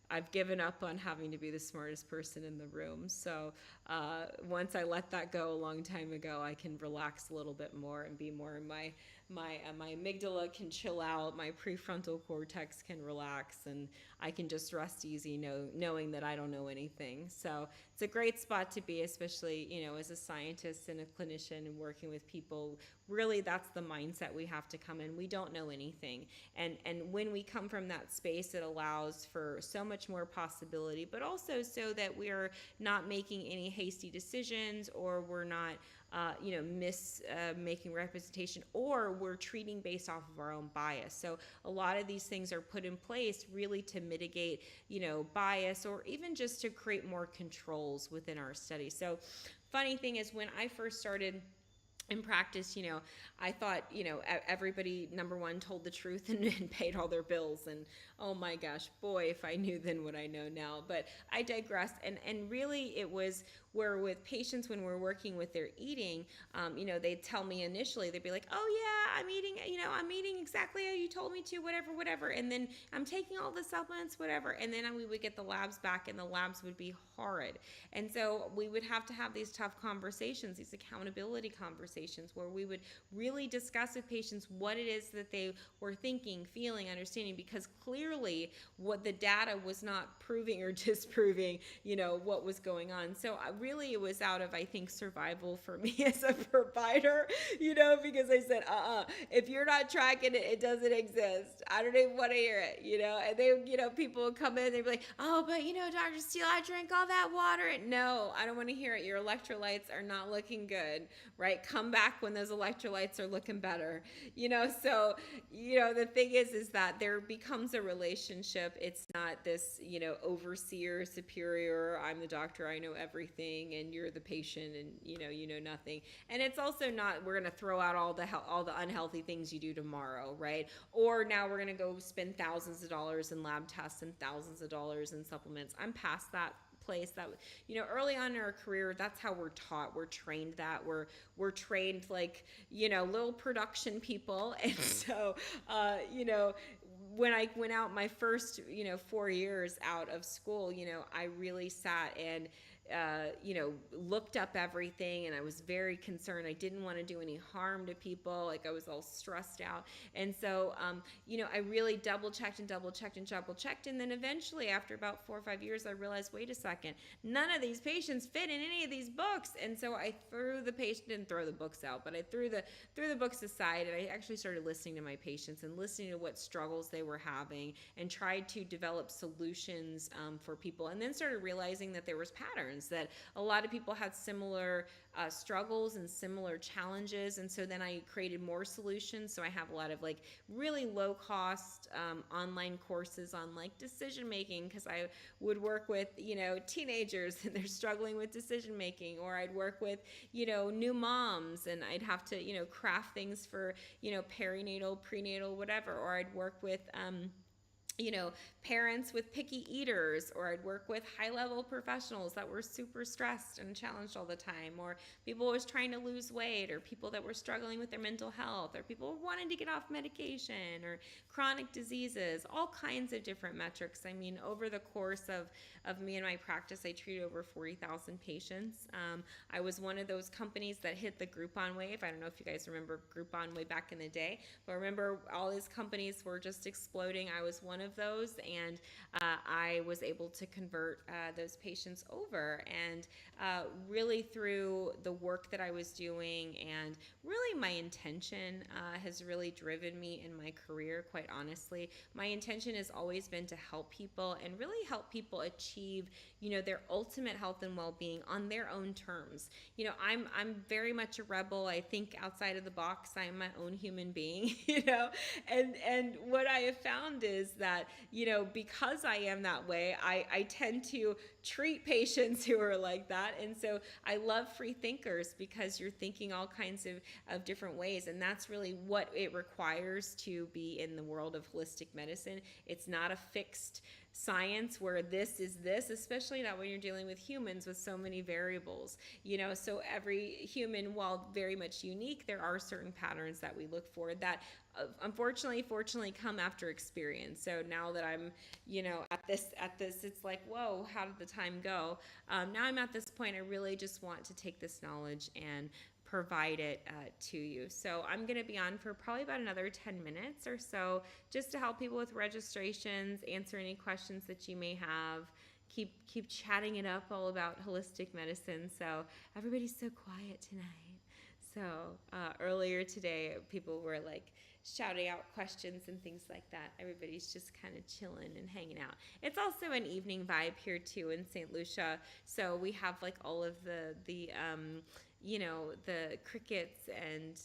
I've given up on having to be the smartest person in the room. So once I let that go a long time ago, I can relax a little bit more and be more in my amygdala can chill out, my prefrontal cortex can relax, and I can just rest easy knowing that I don't know anything. So it's a great spot to be, especially, as a scientist and a clinician and working with people. Really, that's the mindset we have to come in. We don't know anything. And when we come from that space, it allows for so much more possibility, but also so that we're not making any hasty decisions, or we're not making representation, or we're treating based off of our own bias. So a lot of these things are put in place really to mitigate, bias, or even just to create more controls within our study. So funny thing is, when I first started in practice, I thought, everybody, number one, told the truth and paid all their bills. And oh my gosh, boy, if I knew then what I know now. But I digress. And really, it was where with patients, when we're working with their eating, they'd tell me initially, they'd be like, oh yeah, I'm eating exactly how you told me to, whatever. And then I'm taking all the supplements, whatever. And then we would get the labs back, and the labs would be horrid. And so we would have to have these tough conversations, these accountability conversations, where we would really discuss with patients what it is that they were thinking, feeling, understanding, because clearly what the data was not proving or disproving, what was going on. So really, it was out of, I think, survival for me as a provider, because I said, if you're not tracking it, it doesn't exist. I don't even want to hear it, and they, people would come in, they'd be like, oh, but Dr. Steele, I drank all that water. No, I don't want to hear it. Your electrolytes are not looking good, right? Come back when those electrolytes are looking better, so, the thing is that there becomes a relationship. It's not this, overseer, superior, I'm the doctor, I know everything, and you're the patient, and, you know nothing. And it's also not, we're going to throw out all the unhealthy things you do tomorrow, right? Or now we're going to go spend thousands of dollars in lab tests and thousands of dollars in supplements. I'm past that place. That, early on in our career, that's how we're taught. We're trained that. We're trained like, little production people. And so, when I went out my first, 4 years out of school, I really sat and looked up everything, and I was very concerned. I didn't want to do any harm to people. Like, I was all stressed out. And so, I really double checked. And then eventually, after about 4 or 5 years, I realized, wait a second, none of these patients fit in any of these books. And so I didn't throw the books out, but I threw the books aside, and I actually started listening to my patients and listening to what struggles they were having, and tried to develop solutions for people. And then started realizing that there was patterns, that a lot of people had similar struggles and similar challenges. And so then I created more solutions. So I have a lot of like really low cost online courses on like decision making, because I would work with, teenagers and they're struggling with decision making, or I'd work with, new moms, and I'd have to, craft things for, perinatal, prenatal, whatever, or I'd work with, you know, parents with picky eaters, or I'd work with high level professionals that were super stressed and challenged all the time, or people was trying to lose weight, or people that were struggling with their mental health, or people wanting to get off medication, or chronic diseases, all kinds of different metrics. I mean, over the course of me and my practice, I treated over 40,000 patients. I was one of those companies that hit the Groupon wave. I don't know if you guys remember Groupon way back in the day, but remember all these companies were just exploding. I was one of those, and I was able to convert those patients over. And really, through the work that I was doing, and really my intention has really driven me in my career, quite honestly. My intention has always been to help people and really help people achieve, you know, their ultimate health and well-being on their own terms. You know, I'm very much a rebel. I think outside of the box. I'm my own human being, you know. And what I have found is that, you know, because I am that way, I tend to treat patients who are like that. And so I love free thinkers, because you're thinking all kinds of different ways. And that's really what it requires to be in the world of holistic medicine. It's not a fixed science where this is this, especially not when you're dealing with humans with so many variables. You know, so every human, while very much unique, there are certain patterns that we look for that unfortunately, fortunately, come after experience. So now that I'm, you know, at this, it's like, whoa, how did the time go? Now I'm at this point. I really just want to take this knowledge and provide it to you. So I'm going to be on for probably about another 10 minutes or so, just to help people with registrations, answer any questions that you may have, keep chatting it up all about holistic medicine. So everybody's so quiet tonight. So earlier today, people were like shouting out questions and things like that. Everybody's just kind of chilling and hanging out. It's also an evening vibe here too in St. Lucia. So we have like all of the you know, the crickets and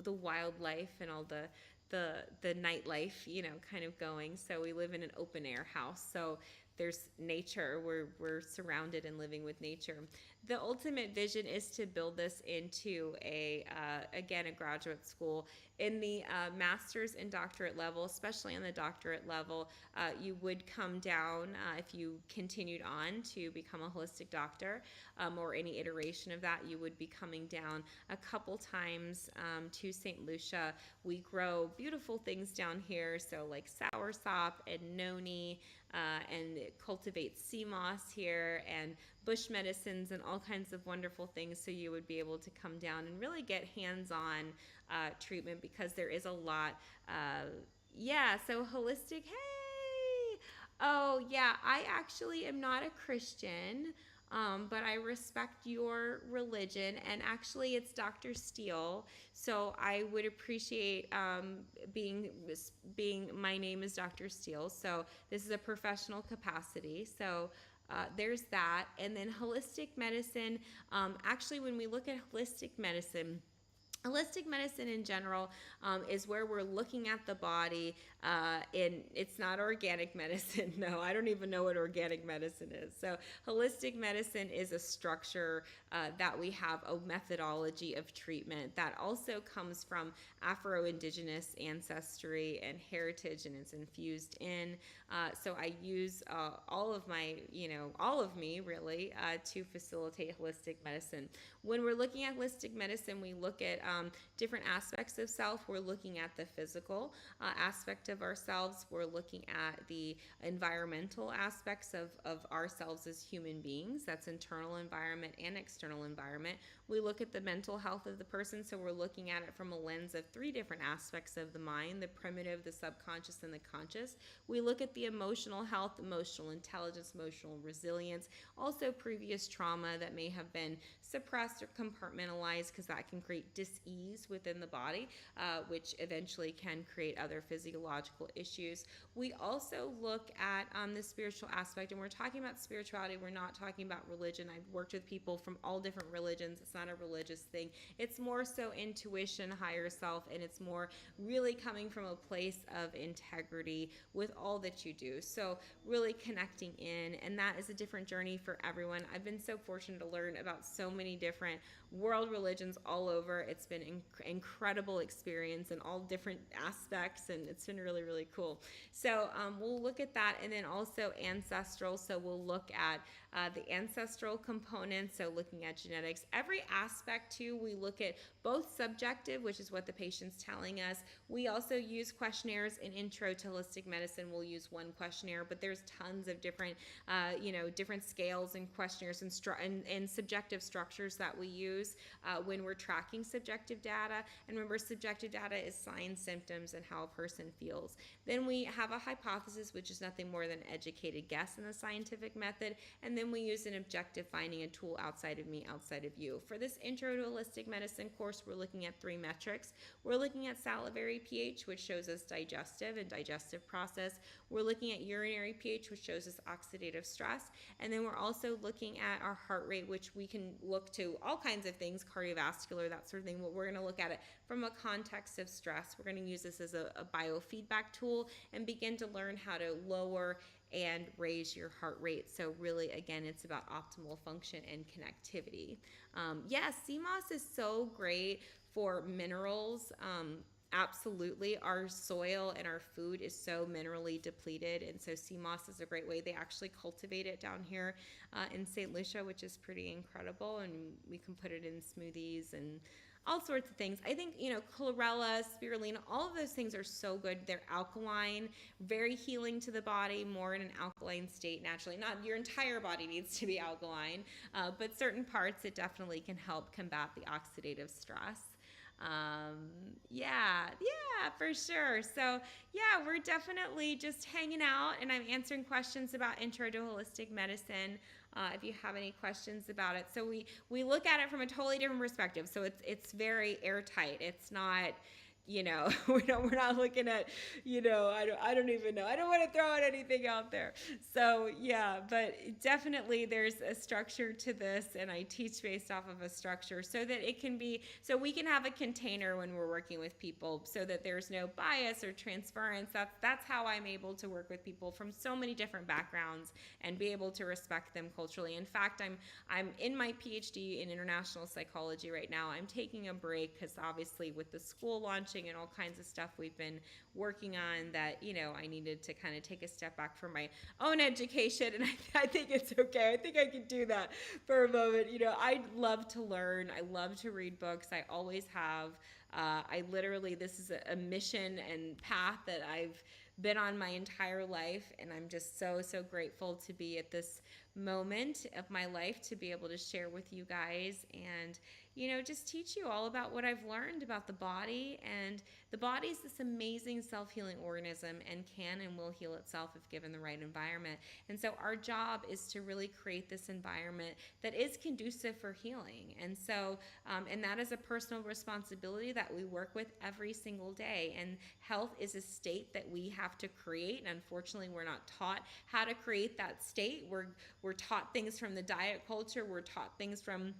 the wildlife and all the nightlife, you know, kind of going. So we live in an open air house. So there's nature. We're surrounded and living with nature. The ultimate vision is to build this into again, a graduate school. In the master's and doctorate level, especially on the doctorate level, you would come down if you continued on to become a holistic doctor, or any iteration of that. You would be coming down a couple times to St. Lucia. We grow beautiful things down here, so like soursop and noni, and cultivate sea moss here, and bush medicines, and all kinds of wonderful things. So you would be able to come down and really get hands-on treatment, because there is a lot. Yeah, so holistic. Hey, oh yeah, I actually am not a Christian. But I respect your religion, and actually, it's Dr. Steele. So I would appreciate being. My name is Dr. Steele. So this is a professional capacity. So there's that, and then holistic medicine. Actually, when we look at holistic medicine in general is where we're looking at the body. It's not organic medicine. No, I don't even know what organic medicine is. So holistic medicine is a structure that we have, a methodology of treatment that also comes from Afro-Indigenous ancestry and heritage, and it's infused in. So I use all of my, all of me really, to facilitate holistic medicine. When we're looking at holistic medicine, we look at different aspects of self. We're looking at the physical aspect of ourselves. We're looking at the environmental aspects of ourselves as human beings. That's internal environment and external environment. We look at the mental health of the person. So we're looking at it from a lens of 3 different aspects of the mind: the primitive, the subconscious, and the conscious. We look at the emotional health, emotional intelligence, emotional resilience, also previous trauma that may have been suppressed or compartmentalized, because that can create dis-ease within the body, which eventually can create other physiological issues. We also look at the spiritual aspect, and we're talking about spirituality. We're not talking about religion. I've worked with people from all different religions. It's not a religious thing. It's more so intuition, higher self, and it's more really coming from a place of integrity with all that you do. So really connecting in, and that is a different journey for everyone. I've been so fortunate to learn about so many different world religions all over. It's been incredible experience in all different aspects, and it's been really, really cool. So we'll look at that, and then also ancestral. So we'll look at the ancestral component, so looking at genetics. Every aspect too, we look at both subjective, which is what the patient's telling us. We also use questionnaires in intro to holistic medicine. We'll use one questionnaire, but there's tons of different, different scales and questionnaires and subjective structures that we use when we're tracking subjective data. And remember, subjective data is signs, symptoms, and how a person feels. Then we have a hypothesis, which is nothing more than educated guess in the scientific method. And then we use an objective finding, a tool outside of me, outside of you. For this intro to holistic medicine course, we're looking at 3 metrics. We're looking at salivary pH, which shows us digestive and digestive process. We're looking at urinary pH, which shows us oxidative stress. And then we're also looking at our heart rate, which we can look to all kinds of things, cardiovascular, that sort of thing. But we're going to look at it from a context of stress. We're going to use this as a biofeedback tool and begin to learn how to lower and raise your heart rate. So really, again, it's about optimal function and connectivity. Yes, CMOS is so great for minerals. Absolutely, our soil and our food is so minerally depleted, and so CMOS is a great way. They actually cultivate it down here in St. Lucia, which is pretty incredible, and we can put it in smoothies and all sorts of things. I think, chlorella, spirulina, all of those things are so good. They're alkaline, very healing to the body, more in an alkaline state naturally. Not your entire body needs to be alkaline, but certain parts, it definitely can help combat the oxidative stress. Yeah, for sure. So yeah, we're definitely just hanging out, and I'm answering questions about intro to holistic medicine. If you have any questions about it, so we look at it from a totally different perspective. So it's very airtight. It's not. We're not looking at, I don't even know. I don't want to throw out anything out there. So yeah, but definitely there's a structure to this, and I teach based off of a structure so that it can be, so we can have a container when we're working with people so that there's no bias or transference. That's how I'm able to work with people from so many different backgrounds and be able to respect them culturally. In fact, I'm in my PhD in international psychology right now. I'm taking a break because obviously with the school launching and all kinds of stuff we've been working on that, I needed to kind of take a step back from my own education, and I think it's okay. I think I can do that for a moment. I love to learn. I love to read books. I always have. I literally, this is a mission and path that I've been on my entire life, and I'm just so, so grateful to be at this moment of my life to be able to share with you guys and just teach you all about what I've learned about the body. And the body is this amazing self-healing organism and can and will heal itself if given the right environment. And so our job is to really create this environment that is conducive for healing. And so, and that is a personal responsibility that we work with every single day. And health is a state that we have to create. And unfortunately, we're not taught how to create that state. We're taught things from the diet culture. We're taught things from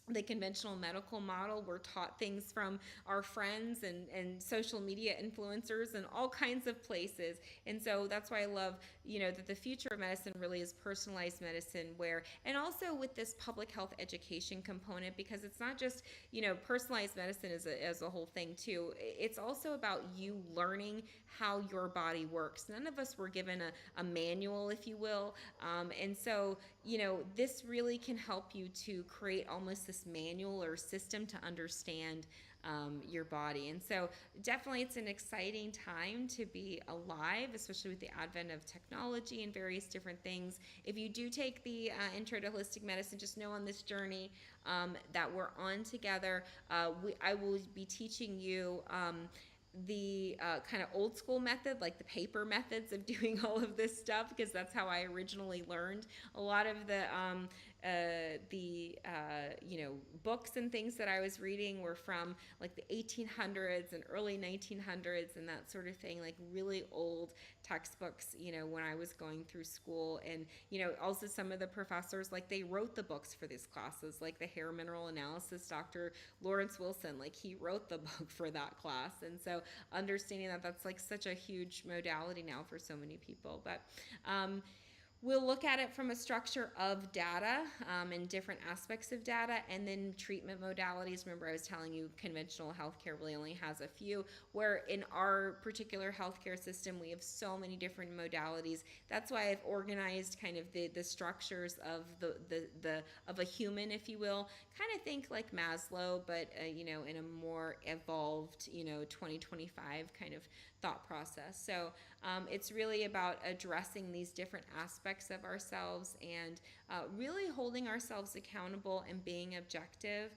the conventional medical model. We're taught things from our friends and social media influencers and all kinds of places. And so that's why I love, that the future of medicine really is personalized medicine and also with this public health education component, because it's not just, personalized medicine as a whole thing too. It's also about you learning how your body works. None of us were given a manual, if you will. And so, this really can help you to create almost this manual or system to understand your body. And so definitely it's an exciting time to be alive, especially with the advent of technology and various different things. If you do take the intro to holistic medicine, just know on this journey that we're on together, I will be teaching you the kind of old school method, like the paper methods of doing all of this stuff, because that's how I originally learned. A lot of the books and things that I was reading were from like the 1800s and early 1900s and that sort of thing, like really old textbooks, when I was going through school. And, also some of the professors, like they wrote the books for these classes, like the hair mineral analysis, Dr. Lawrence Wilson, like he wrote the book for that class. And so understanding that that's like such a huge modality now for so many people. But We'll look at it from a structure of data and different aspects of data, and then treatment modalities. Remember, I was telling you conventional healthcare really only has a few, where in our particular healthcare system, we have so many different modalities. That's why I've organized kind of the structures of the of a human, if you will. Kind of think like Maslow, but in a more evolved 2025 kind of thought process. So it's really about addressing these different aspects of ourselves and really holding ourselves accountable and being objective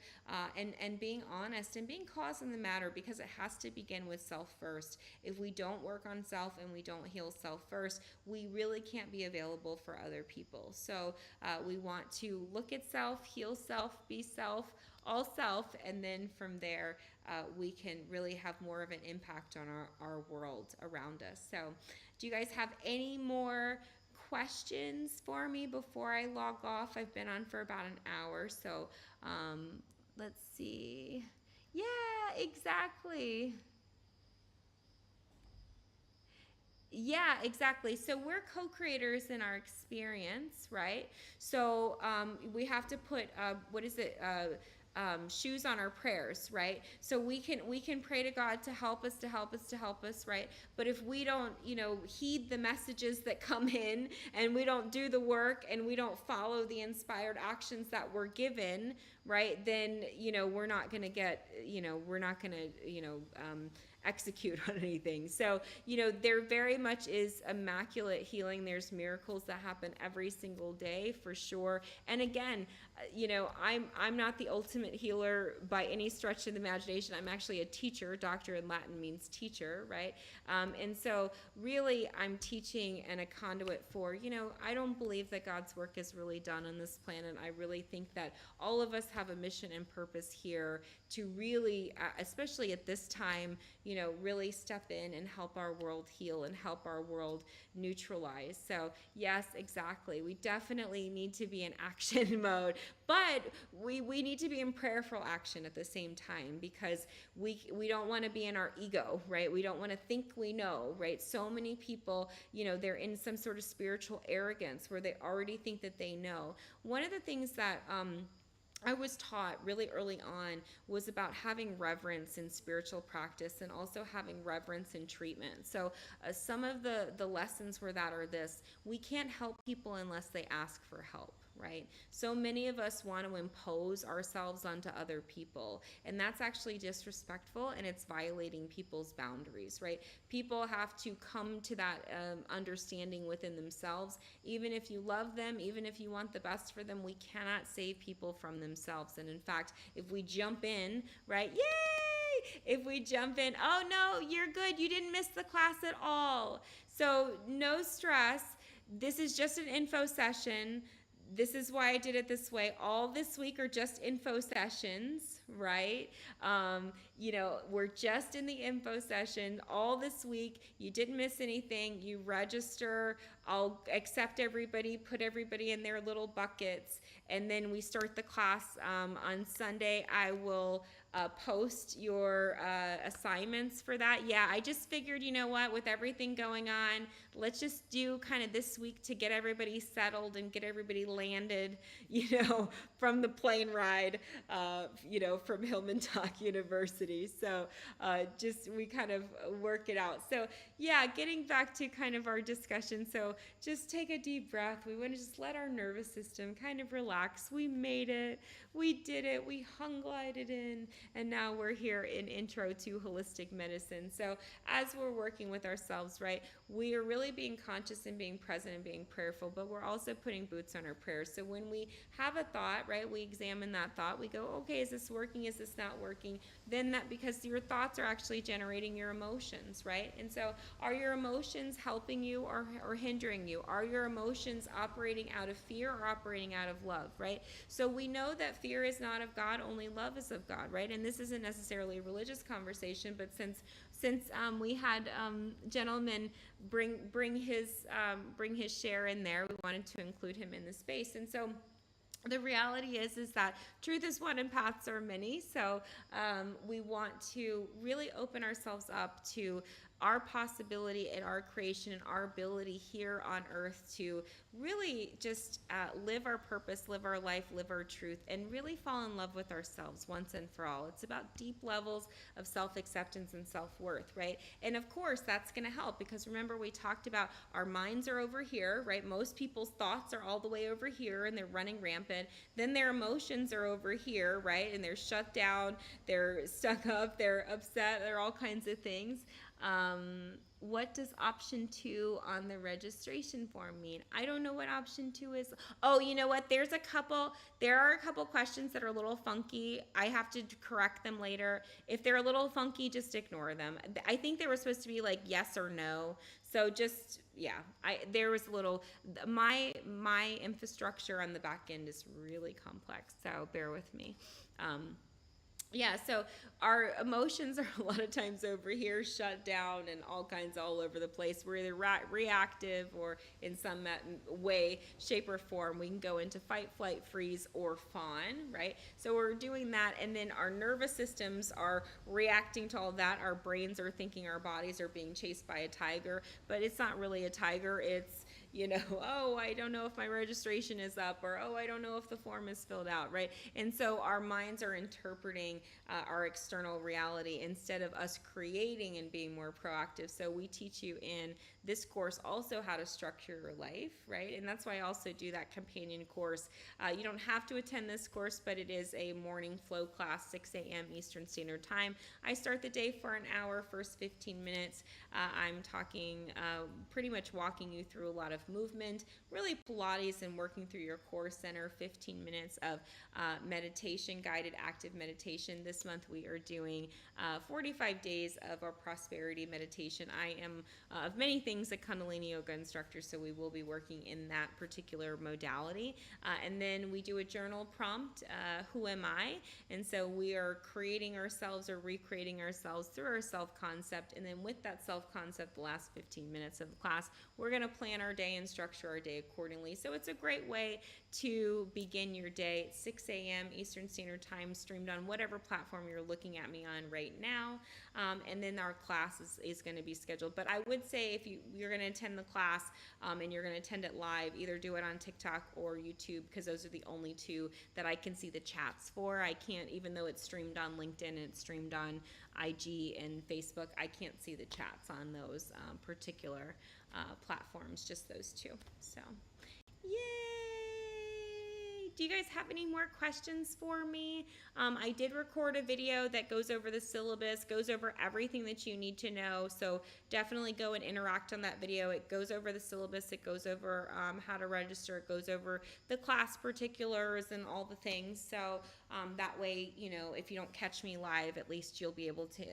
and being honest and being cause in the matter, because it has to begin with self first. If we don't work on self and we don't heal self first, we really can't be available for other people. So we want to look at self, heal self, be self, all self, and then from there we can really have more of an impact on our world around us. So do you guys have any more questions for me before I log off? I've been on for about an hour, so let's see. Yeah, exactly. Yeah, exactly. So we're co-creators in our experience, right? So we have to put what is it? Shoes on our prayers, right? So we can pray to God to help us, to help us, to help us, right? But if we don't, heed the messages that come in, and we don't do the work, and we don't follow the inspired actions that we're given, right? Then we're not gonna get, we're not gonna, execute on anything. So, there very much is immaculate healing. There's miracles that happen every single day for sure. And again, I'm not the ultimate healer by any stretch of the imagination. I'm actually a teacher. Doctor in Latin means teacher, right? And so really I'm teaching and a conduit for, I don't believe that God's work is really done on this planet. I really think that all of us have a mission and purpose here to really, especially at this time, really step in and help our world heal and help our world neutralize. So yes, exactly. We definitely need to be in action mode, but we need to be in prayerful action at the same time, because we don't want to be in our ego, right? We don't want to think we know, right? So many people, they're in some sort of spiritual arrogance where they already think that they know. One of the things that I was taught really early on was about having reverence in spiritual practice and also having reverence in treatment. So some of the lessons were that are this: we can't help people unless they ask for help, right? So many of us want to impose ourselves onto other people, and that's actually disrespectful, and it's violating people's boundaries, right? People have to come to that understanding within themselves. Even if you love them, even if you want the best for them, we cannot save people from themselves. And in fact, if we jump in, right, yay! If we jump in, oh no, you're good, you didn't miss the class at all. So no stress. This is just an info session. This is why I did it this way. All this week are just info sessions, right? We're just in the info session all this week. You didn't miss anything. You register. I'll accept everybody, put everybody in their little buckets, and then we start the class on Sunday. I will post your assignments for that. Yeah, I just figured, what, with everything going on, let's just do kind of this week to get everybody settled and get everybody landed, from the plane ride, from HIllmon Tock University. So we kind of work it out. So yeah, getting back to kind of our discussion. So just take a deep breath. We want to just let our nervous system kind of relax. We made it. We did it. We hung glided in. And now we're here in Intro to Holistic Medicine. So as we're working with ourselves, right, we are really being conscious and being present and being prayerful, but we're also putting boots on our prayers. So when we have a thought, right, we examine that thought. We go, okay, is this working? Is this not working? Then because your thoughts are actually generating your emotions, right? And so are your emotions helping you or hindering you? Are your emotions operating out of fear or operating out of love, right? So we know that fear is not of God, only love is of God, right? And this isn't necessarily a religious conversation, but since we had gentleman bring his share in there, we wanted to include him in the space. And so the reality is that truth is one and paths are many. So we want to really open ourselves up to our possibility and our creation and our ability here on earth to really just live our purpose, live our life, live our truth, and really fall in love with ourselves once and for all. It's about deep levels of self-acceptance and self-worth, right? And of course that's going to help, because remember we talked about our minds are over here, right? Most people's thoughts are all the way over here and they're running rampant. Then their emotions are over here, right? And they're shut down, they're stuck up, they're upset, they're all kinds of things. What does option 2 on the registration form mean? I don't know what option 2 is. Oh, you know what? There are a couple questions that are a little funky. I have to correct them later. If they're a little funky, just ignore them. I think they were supposed to be like yes or no. So just, yeah, there was a little, my infrastructure on the back end is really complex, so bear with me. Yeah, so our emotions are a lot of times over here, shut down, and all over the place. We're either reactive or in some way, shape, or form. We can go into fight, flight, freeze, or fawn, right? So we're doing that, and then our nervous systems are reacting to all that. Our brains are thinking our bodies are being chased by a tiger, but it's not really a tiger. It's, oh, I don't know if my registration is up, or oh, I don't know if the form is filled out, right? And so our minds are interpreting our external reality instead of us creating and being more proactive. So we teach you in this course also how to structure your life, right? And that's why I also do that companion course. You don't have to attend this course, but it is a morning flow class, 6 a.m. Eastern Standard Time. I start the day for an hour, first 15 minutes. I'm talking, pretty much walking you through a lot of movement, really Pilates and working through your core center, 15 minutes of meditation, guided active meditation. This month we are doing 45 days of our prosperity meditation. I am, of many things, a Kundalini yoga instructor, so we will be working in that particular modality. And then we do a journal prompt, who am I? And so we are creating ourselves or recreating ourselves through our self-concept. And then with that self-concept, the last 15 minutes of the class, we're going to plan our day and structure our day accordingly. So it's a great way to begin your day at 6 a.m. Eastern Standard Time, streamed on whatever platform you're looking at me on right now. And then our class is going to be scheduled. But I would say if you're going to attend the class and you're going to attend it live, either do it on TikTok or YouTube, because those are the only two that I can see the chats for. I can't, even though it's streamed on LinkedIn and it's streamed on IG and Facebook, I can't see the chats on those particular platforms, just those two. So, yay! Do you guys have any more questions for me? I did record a video that goes over the syllabus, goes over everything that you need to know. So definitely go and interact on that video. It goes over the syllabus. It goes over how to register. It goes over the class particulars and all the things. So that way, if you don't catch me live, at least you'll be able to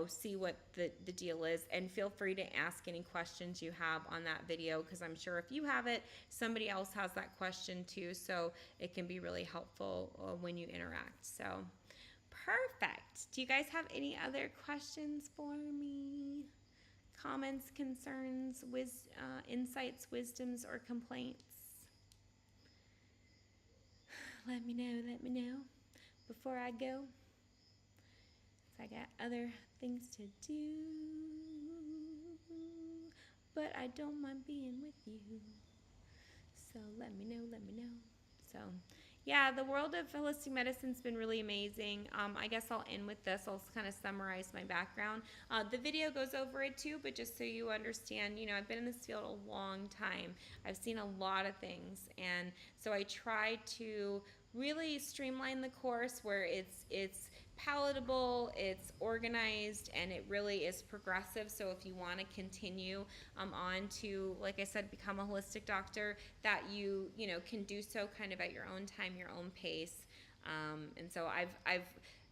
see what the deal is, and feel free to ask any questions you have on that video, because I'm sure if you have it, somebody else has that question too, so it can be really helpful when you interact. So perfect. Do you guys have any other questions for me? Comments, concerns, insights, wisdoms, or complaints? Let me know before I go. I got other things to do, but I don't mind being with you. So let me know. So yeah, the world of holistic medicine's been really amazing. I guess I'll end with this. I'll kind of summarize my background. The video goes over it too, but just so you understand, I've been in this field a long time. I've seen a lot of things, and so I try to really streamline the course where it's palatable, it's organized, and it really is progressive. So if you want to continue on to, like I said, become a holistic doctor, that you can do so kind of at your own time, your own pace. And so I've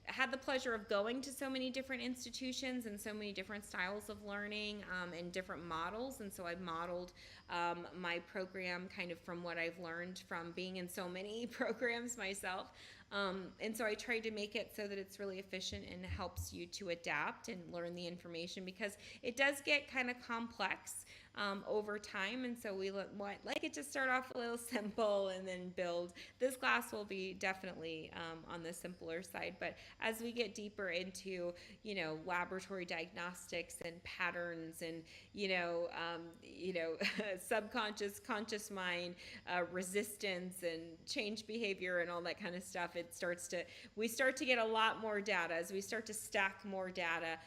had the pleasure of going to so many different institutions and so many different styles of learning and different models. And so I've modeled my program kind of from what I've learned from being in so many programs myself. And so I tried to make it so that it's really efficient and helps you to adapt and learn the information, because it does get kind of complex. over time. And so we like it to start off a little simple and then build. This class will be definitely on the simpler side, but as we get deeper into, laboratory diagnostics and patterns and, subconscious, conscious mind, resistance and change behavior and all that kind of stuff, we start to get a lot more data. As we start to stack more data,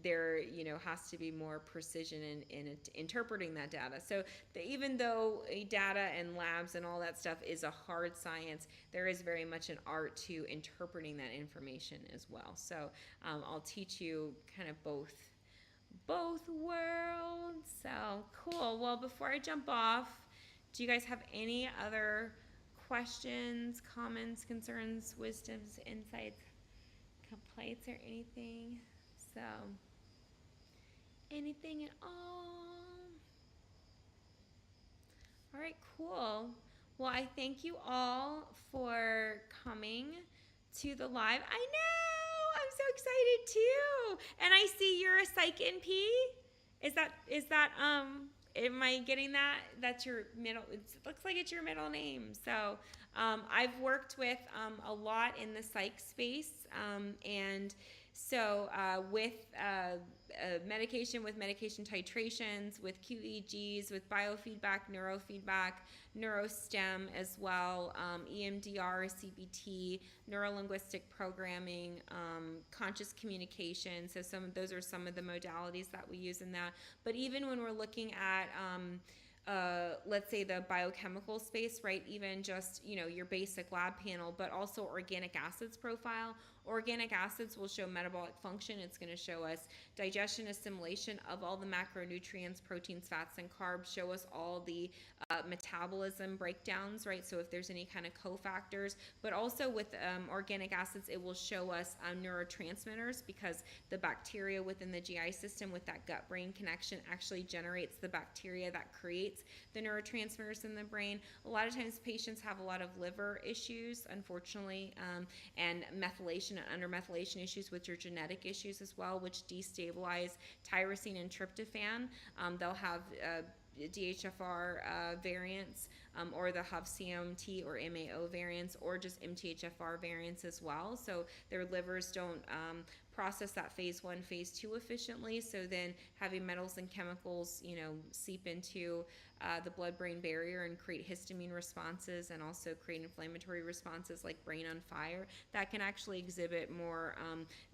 there has to be more precision in interpreting that data. So even though data and labs and all that stuff is a hard science, there is very much an art to interpreting that information as well. So I'll teach you kind of both worlds. So cool. Well, before I jump off, do you guys have any other questions, comments, concerns, wisdoms, insights, complaints, or anything? So, anything at all? All right, cool. Well, I thank you all for coming to the live. I know, I'm so excited too. And I see you're a Psych NP. Am I getting that? That's your middle, it looks like it's your middle name. So I've worked with a lot in the psych space. And so with medication titrations, with QEEGs, with biofeedback, neurostem as well, EMDR, CBT, neurolinguistic programming, conscious communication. So those are some of the modalities that we use in that. But even when we're looking at let's say the biochemical space, right? Even just, your basic lab panel, but also organic acids profile. Organic acids will show metabolic function. It's going to show us digestion, assimilation of all the macronutrients, proteins, fats, and carbs, show us all the metabolism breakdowns, right? So if there's any kind of cofactors, but also with organic acids, it will show us neurotransmitters, because the bacteria within the GI system with that gut-brain connection actually generates the bacteria that creates the neurotransmitters in the brain. A lot of times patients have a lot of liver issues, unfortunately, and methylation and undermethylation issues, which are genetic issues as well, which destabilize tyrosine and tryptophan. They'll have DHFR variants, or they'll have CMT or MAO variants, or just MTHFR variants as well. So their livers don't process that phase 1, phase 2 efficiently. So then heavy metals and chemicals, seep into the blood-brain barrier and create histamine responses, and also create inflammatory responses like brain on fire that can actually exhibit more,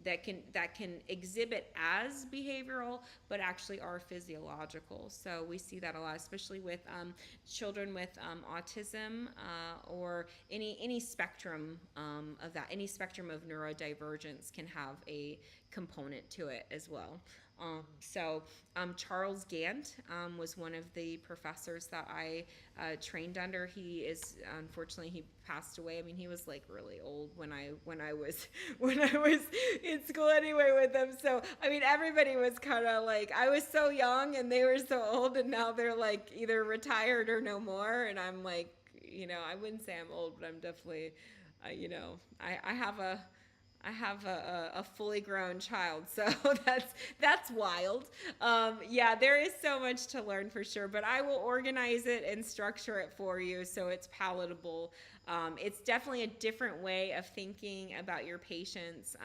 that can exhibit as behavioral, but actually are physiological. So we see that a lot, especially with children with autism, or any spectrum of that. Any spectrum of neurodivergence can have a component to it as well. Charles Gant was one of the professors that I trained under. Unfortunately he passed away. I mean, he was like really old when I was in school anyway with him. So I mean, everybody was kind of like, I was so young and they were so old, and now they're like either retired or no more. And I'm like, I wouldn't say I'm old, but I'm definitely, I have a fully grown child, so that's wild. Yeah, there is so much to learn for sure, but I will organize it and structure it for you so it's palatable. It's definitely a different way of thinking about your patients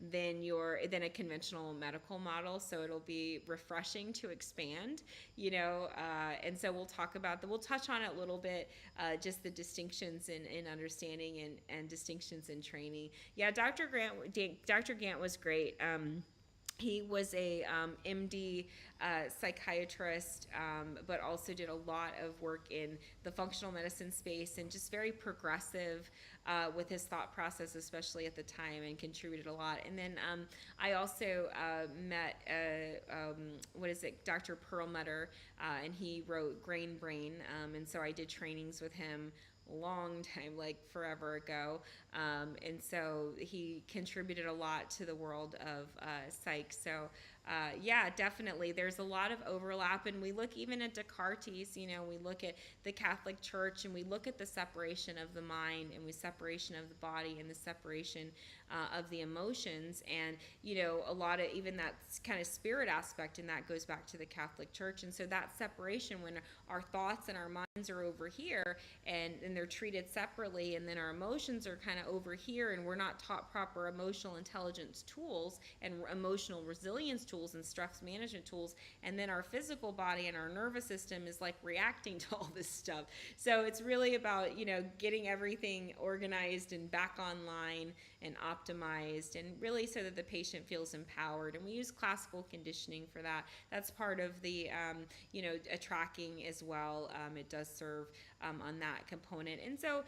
than a conventional medical model. So it'll be refreshing to expand, and so we'll touch on it a little bit, just the distinctions in understanding and distinctions in training. Yeah, Dr. Gant was great. He was a MD psychiatrist, but also did a lot of work in the functional medicine space, and just very progressive with his thought process, especially at the time, and contributed a lot. And then I also met Dr. Perlmutter, and he wrote Grain Brain, and so I did trainings with him long time, like forever ago. And so he contributed a lot to the world of psych. So yeah, definitely. There's a lot of overlap, and we look even at Descartes. We look at the Catholic Church, and we look at the separation of the mind, and the separation of the body, and the separation of the emotions, and a lot of even that kind of spirit aspect, and that goes back to the Catholic Church. And so that separation, when our thoughts and our minds are over here, and they're treated separately, and then our emotions are kind of over here, and we're not taught proper emotional intelligence tools and emotional resilience tools and stress management tools, and then our physical body and our nervous system is like reacting to all this stuff. So it's really about getting everything organized and back online and optimized, and really so that the patient feels empowered. And we use classical conditioning for that. That's part of the a tracking as well. It does serve on that component. And so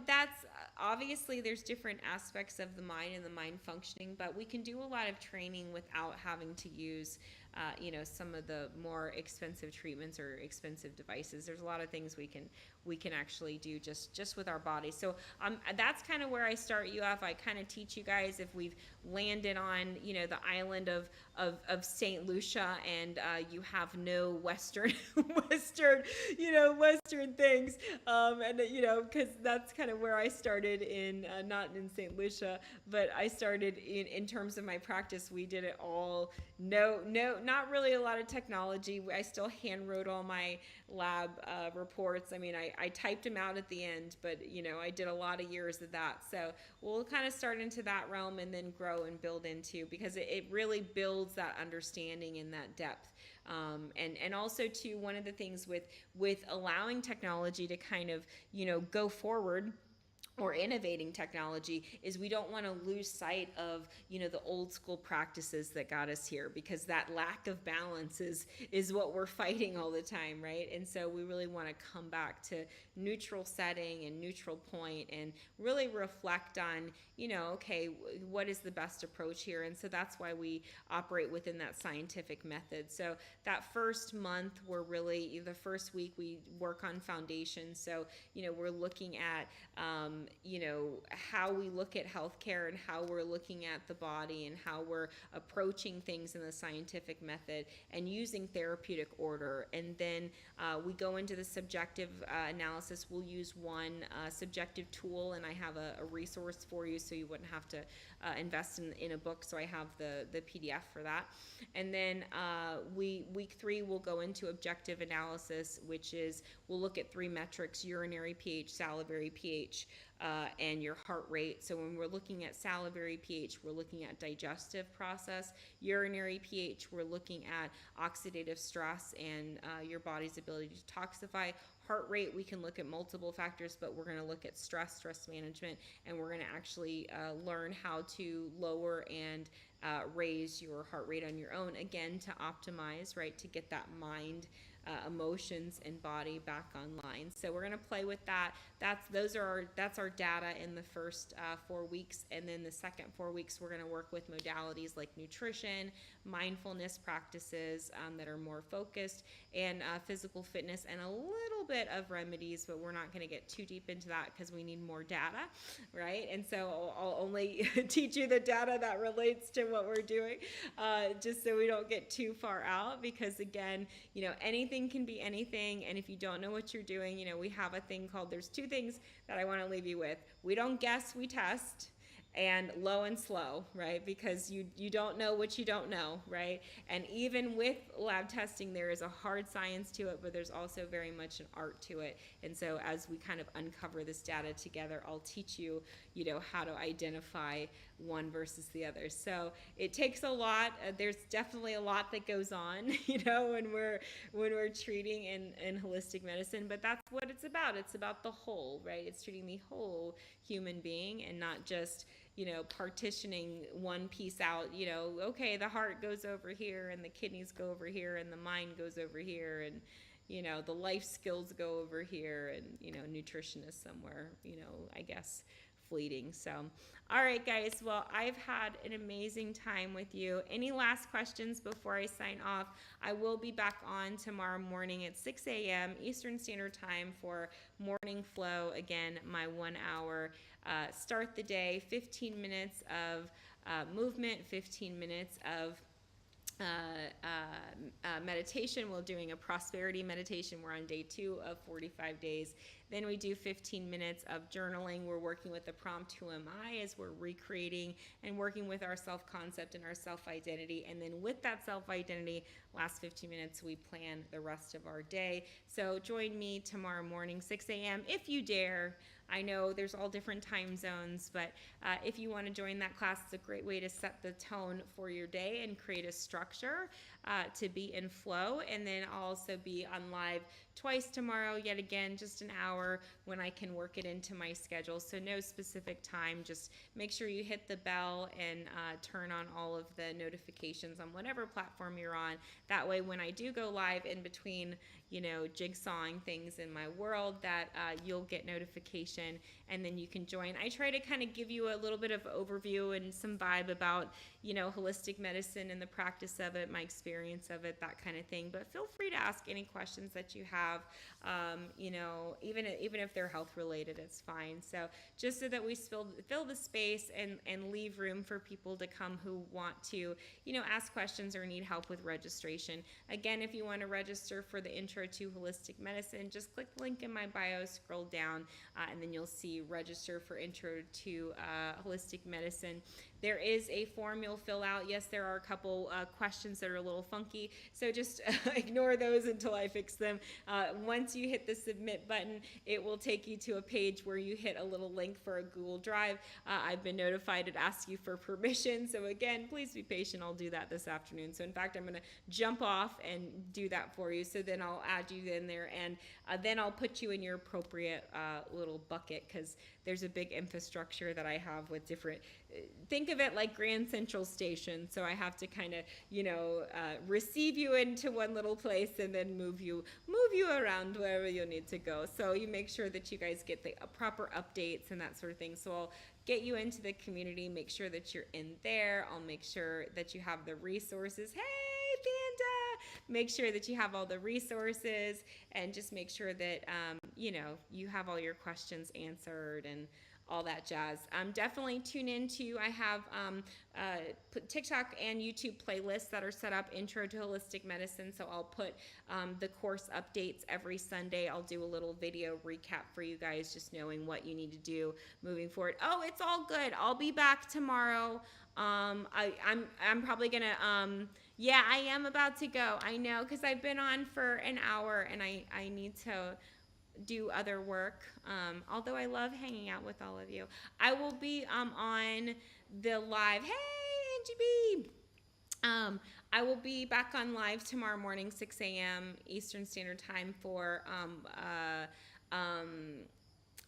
that's obviously there's different aspects of the mind and the mind functioning, but we can do a lot of training without having to use some of the more expensive treatments or expensive devices. There's a lot of things we can actually do just with our body. So that's kind of where I start you off. I kind of teach you guys if we've landed on the island of St. Lucia, and you have no Western Western things, and because that's kind of where I started in not in St. Lucia, but I started in terms of my practice. We did it all not really a lot of technology. I still hand wrote all my lab reports. I mean, I typed them out at the end, but I did a lot of years of that. So we'll kind of start into that realm and then grow and build into, because it really builds that understanding and that depth. And also too, one of the things with allowing technology to kind of go forward, or innovating technology, is we don't want to lose sight of the old school practices that got us here, because that lack of balance is what we're fighting all the time, right? And so we really want to come back to neutral setting and neutral point, and really reflect on okay, what is the best approach here? And so that's why we operate within that scientific method. So that first month, the first week we work on foundation. So we're looking at how we look at healthcare, and how we're looking at the body, and how we're approaching things in the scientific method, and using therapeutic order. And then we go into the subjective analysis. We'll use one subjective tool, and I have a resource for you, so you wouldn't have to invest in a book. So I have the PDF for that. And then week 3, we'll go into objective analysis, which is we'll look at 3 metrics: urinary pH, salivary pH, and your heart rate. So when we're looking at salivary pH, we're looking at digestive process. Urinary pH, we're looking at oxidative stress and your body's ability to detoxify. Heart rate, we can look at multiple factors, but we're going to look at stress management, and we're going to actually learn how to lower and raise your heart rate on your own, again, to optimize, right, to get that mind, emotions, and body back online. So we're going to play with that. That's our data in the first 4 weeks, and then the second 4 weeks we're going to work with modalities like nutrition, mindfulness practices that are more focused, and physical fitness, and a little bit of remedies, but we're not going to get too deep into that because we need more data, right? And so I'll only teach you the data that relates to what we're doing, just so we don't get too far out, because again, anything can be anything, and if you don't know what you're doing, we have a thing called, there's 2 things that I want to leave you with. We don't guess, we test. And low and slow, right? Because you don't know what you don't know, right? And even with lab testing, there is a hard science to it, but there's also very much an art to it. And so as we kind of uncover this data together, I'll teach you, how to identify one versus the other. So it takes a lot. There's definitely a lot that goes on, when we're treating in holistic medicine. But that's what it's about. It's about the whole, right? It's treating the whole human being, and not just partitioning one piece out. Okay, the heart goes over here, and the kidneys go over here, and the mind goes over here, and the life skills go over here, and nutrition is somewhere, I guess fleeting. So, all right, guys. Well, I've had an amazing time with you. Any last questions before I sign off? I will be back on tomorrow morning at 6 a.m. Eastern Standard Time for Morning Flow. Again, my 1 hour start the day, 15 minutes of movement, 15 minutes of meditation. We're doing a prosperity meditation. We're on day 2 of 45 days. Then we do 15 minutes of journaling. We're working with the prompt, who am I, as we're recreating and working with our self-concept and our self-identity. And then with that self-identity, last 15 minutes, we plan the rest of our day. So join me tomorrow morning, 6 a.m. if you dare. I know there's all different time zones, but if you want to join that class, it's a great way to set the tone for your day and create a structure to be in flow. And then I'll also be on live twice tomorrow, yet again, just an hour when I can work it into my schedule. So no specific time, just make sure you hit the bell and turn on all of the notifications on whatever platform you're on. That way, when I do go live in between, jigsawing things in my world, that you'll get notification and then you can join. I try to kind of give you a little bit of overview and some vibe about, holistic medicine and the practice of it, my experience of it, that kind of thing. But feel free to ask any questions that you have, even if they're health related, it's fine. So just so that we fill the space and leave room for people to come who want to, ask questions or need help with registration. Again, if you want to register for the Intro to Holistic Medicine, just click the link in my bio, scroll down, and then you'll see register for Intro to Holistic Medicine. There is a form you'll fill out. Yes, there are a couple questions that are a little funky, so just ignore those until I fix them. Once you hit the submit button, it will take you to a page where you hit a little link for a Google Drive. I've been notified it asks you for permission, so again, please be patient. I'll do that this afternoon. So in fact, I'm going to jump off and do that for you, so then I'll add you in there, and then I'll put you in your appropriate little bucket, because there's a big infrastructure that I have with different, think of it like Grand Central Station. So I have to kind of, receive you into one little place and then move you around wherever you need to go. So you make sure that you guys get the proper updates and that sort of thing. So I'll get you into the community, make sure that you're in there. I'll make sure that you have the resources. Hey, Panda! Make sure that you have all the resources, and just make sure that, you have all your questions answered and all that jazz. Definitely tune into, I have TikTok and YouTube playlists that are set up, Intro to Holistic Medicine. So I'll put the course updates every Sunday. I'll do a little video recap for you guys, just knowing what you need to do moving forward. Oh, it's all good. I'll be back tomorrow. I'm probably gonna, yeah, I am about to go. I know, because I've been on for an hour and I need to do other work, although I love hanging out with all of you. I will be on the live. Hey, Angie B! I will be back on live tomorrow morning, 6 a.m. Eastern Standard Time for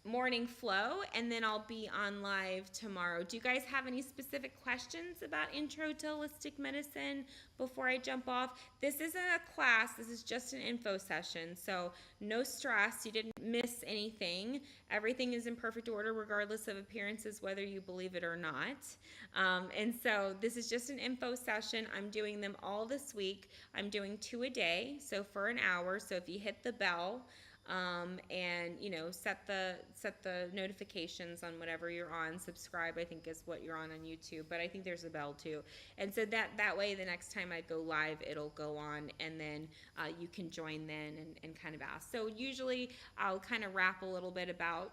Morning Flow, and then I'll be on live tomorrow. Do you guys have any specific questions about Intro to Holistic Medicine before I jump off? This isn't a class, this is just an info session, so no stress. You didn't miss anything. Everything is in perfect order regardless of appearances, whether you believe it or not. And so this is just an info session. I'm doing them all this week. I'm doing 2 a day, so for an hour. So if you hit the bell, and set the notifications on whatever you're on. Subscribe, I think, is what you're on YouTube, but I think there's a bell too. And so that way, the next time I go live, it'll go on, and then you can join then and kind of ask. So usually I'll kind of wrap a little bit about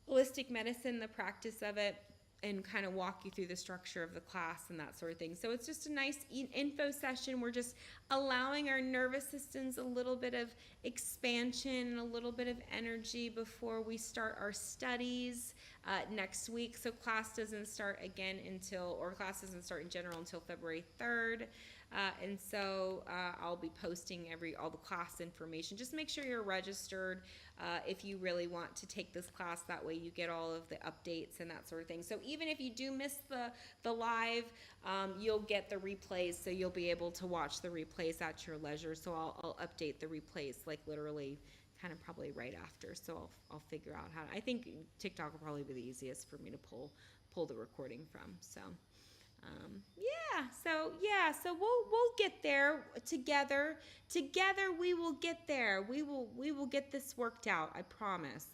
holistic medicine, the practice of it, and kind of walk you through the structure of the class and that sort of thing. So it's just a nice info session. We're just allowing our nervous systems a little bit of expansion, a little bit of energy before we start our studies next week. So class doesn't start again class doesn't start in general until February 3rd. And so I'll be posting all the class information. Just make sure you're registered if you really want to take this class. That way you get all of the updates and that sort of thing. So even if you do miss the live, you'll get the replays. So you'll be able to watch the replays at your leisure. So I'll update the replays like literally kind of probably right after. So I'll figure out how to, I think TikTok will probably be the easiest for me to pull the recording from. So so we'll get there together. Together we will get there. We will get this worked out. I promise.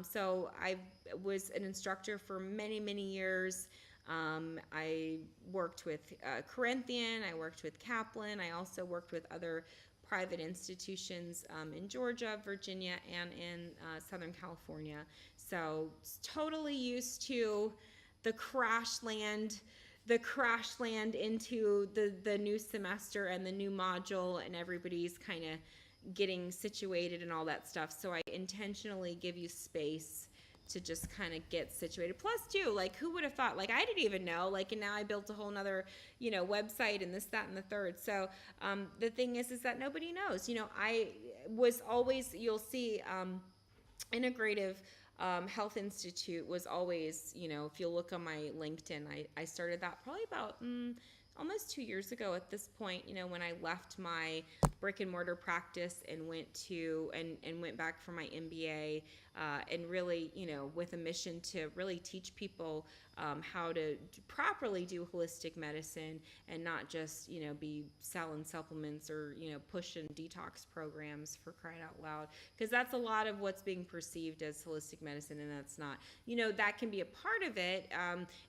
So I was an instructor for many years. I worked with Corinthian. I worked with Kaplan. I also worked with other private institutions in Georgia, Virginia, and in Southern California. So totally used to the crash land into the new semester and the new module, and everybody's kind of getting situated and all that stuff. So I intentionally give you space to just kind of get situated. Plus too, like, who would have thought, like, I didn't even know, like, and now I built a whole nother, website and this, that, and the third. So the thing is that nobody knows. I was always, you'll see, integrative Health Institute was always, if you look on my LinkedIn, I started that probably about almost 2 years ago at this point, when I left my brick and mortar practice and went back for my MBA, and really, with a mission to really teach people how to properly do holistic medicine and not just, be selling supplements or, pushing detox programs, for crying out loud. Because that's a lot of what's being perceived as holistic medicine, and that's not. That can be a part of it.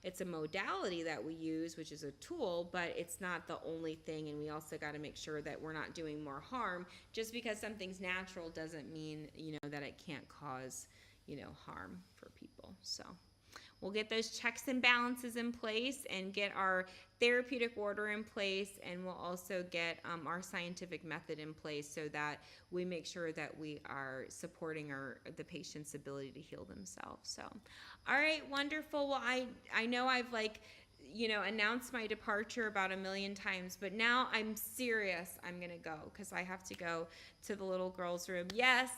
It's a modality that we use, which is a tool, but it's not the only thing, and we also got to make sure that we're not doing more harm. Just because something's natural doesn't mean, that it can't cause, harm for people. So we'll get those checks and balances in place and get our therapeutic order in place, and we'll also get our scientific method in place so that we make sure that we are supporting the patient's ability to heal themselves. So, all right, wonderful. Well, I know I've announced my departure about 1,000,000 times, but now I'm serious. I'm going to go because I have to go to the little girl's room. Yes.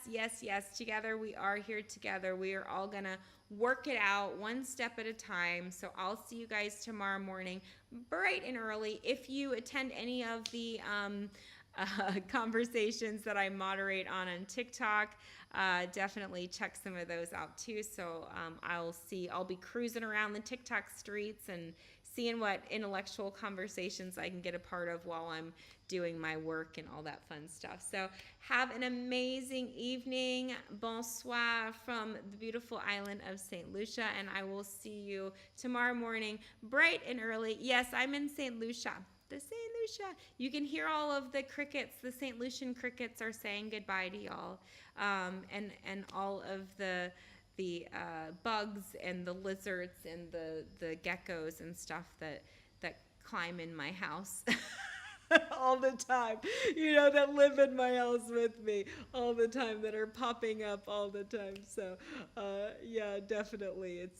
Together. We are here together. We are all going to work it out one step at a time. So I'll see you guys tomorrow morning, bright and early. If you attend any of the conversations that I moderate on TikTok, definitely check some of those out too. So I'll be cruising around the TikTok streets and seeing what intellectual conversations I can get a part of while I'm doing my work and all that fun stuff. So have an amazing evening. Bonsoir from the beautiful island of St. Lucia, and I will see you tomorrow morning, bright and early. Yes, I'm in St. Lucia. The St. Lucia. You can hear all of the crickets. The St. Lucian crickets are saying goodbye to y'all, and all of the bugs and the lizards and the geckos and stuff that climb in my house all the time, that live in my house with me all the time, that are popping up all the time. So yeah, definitely, it's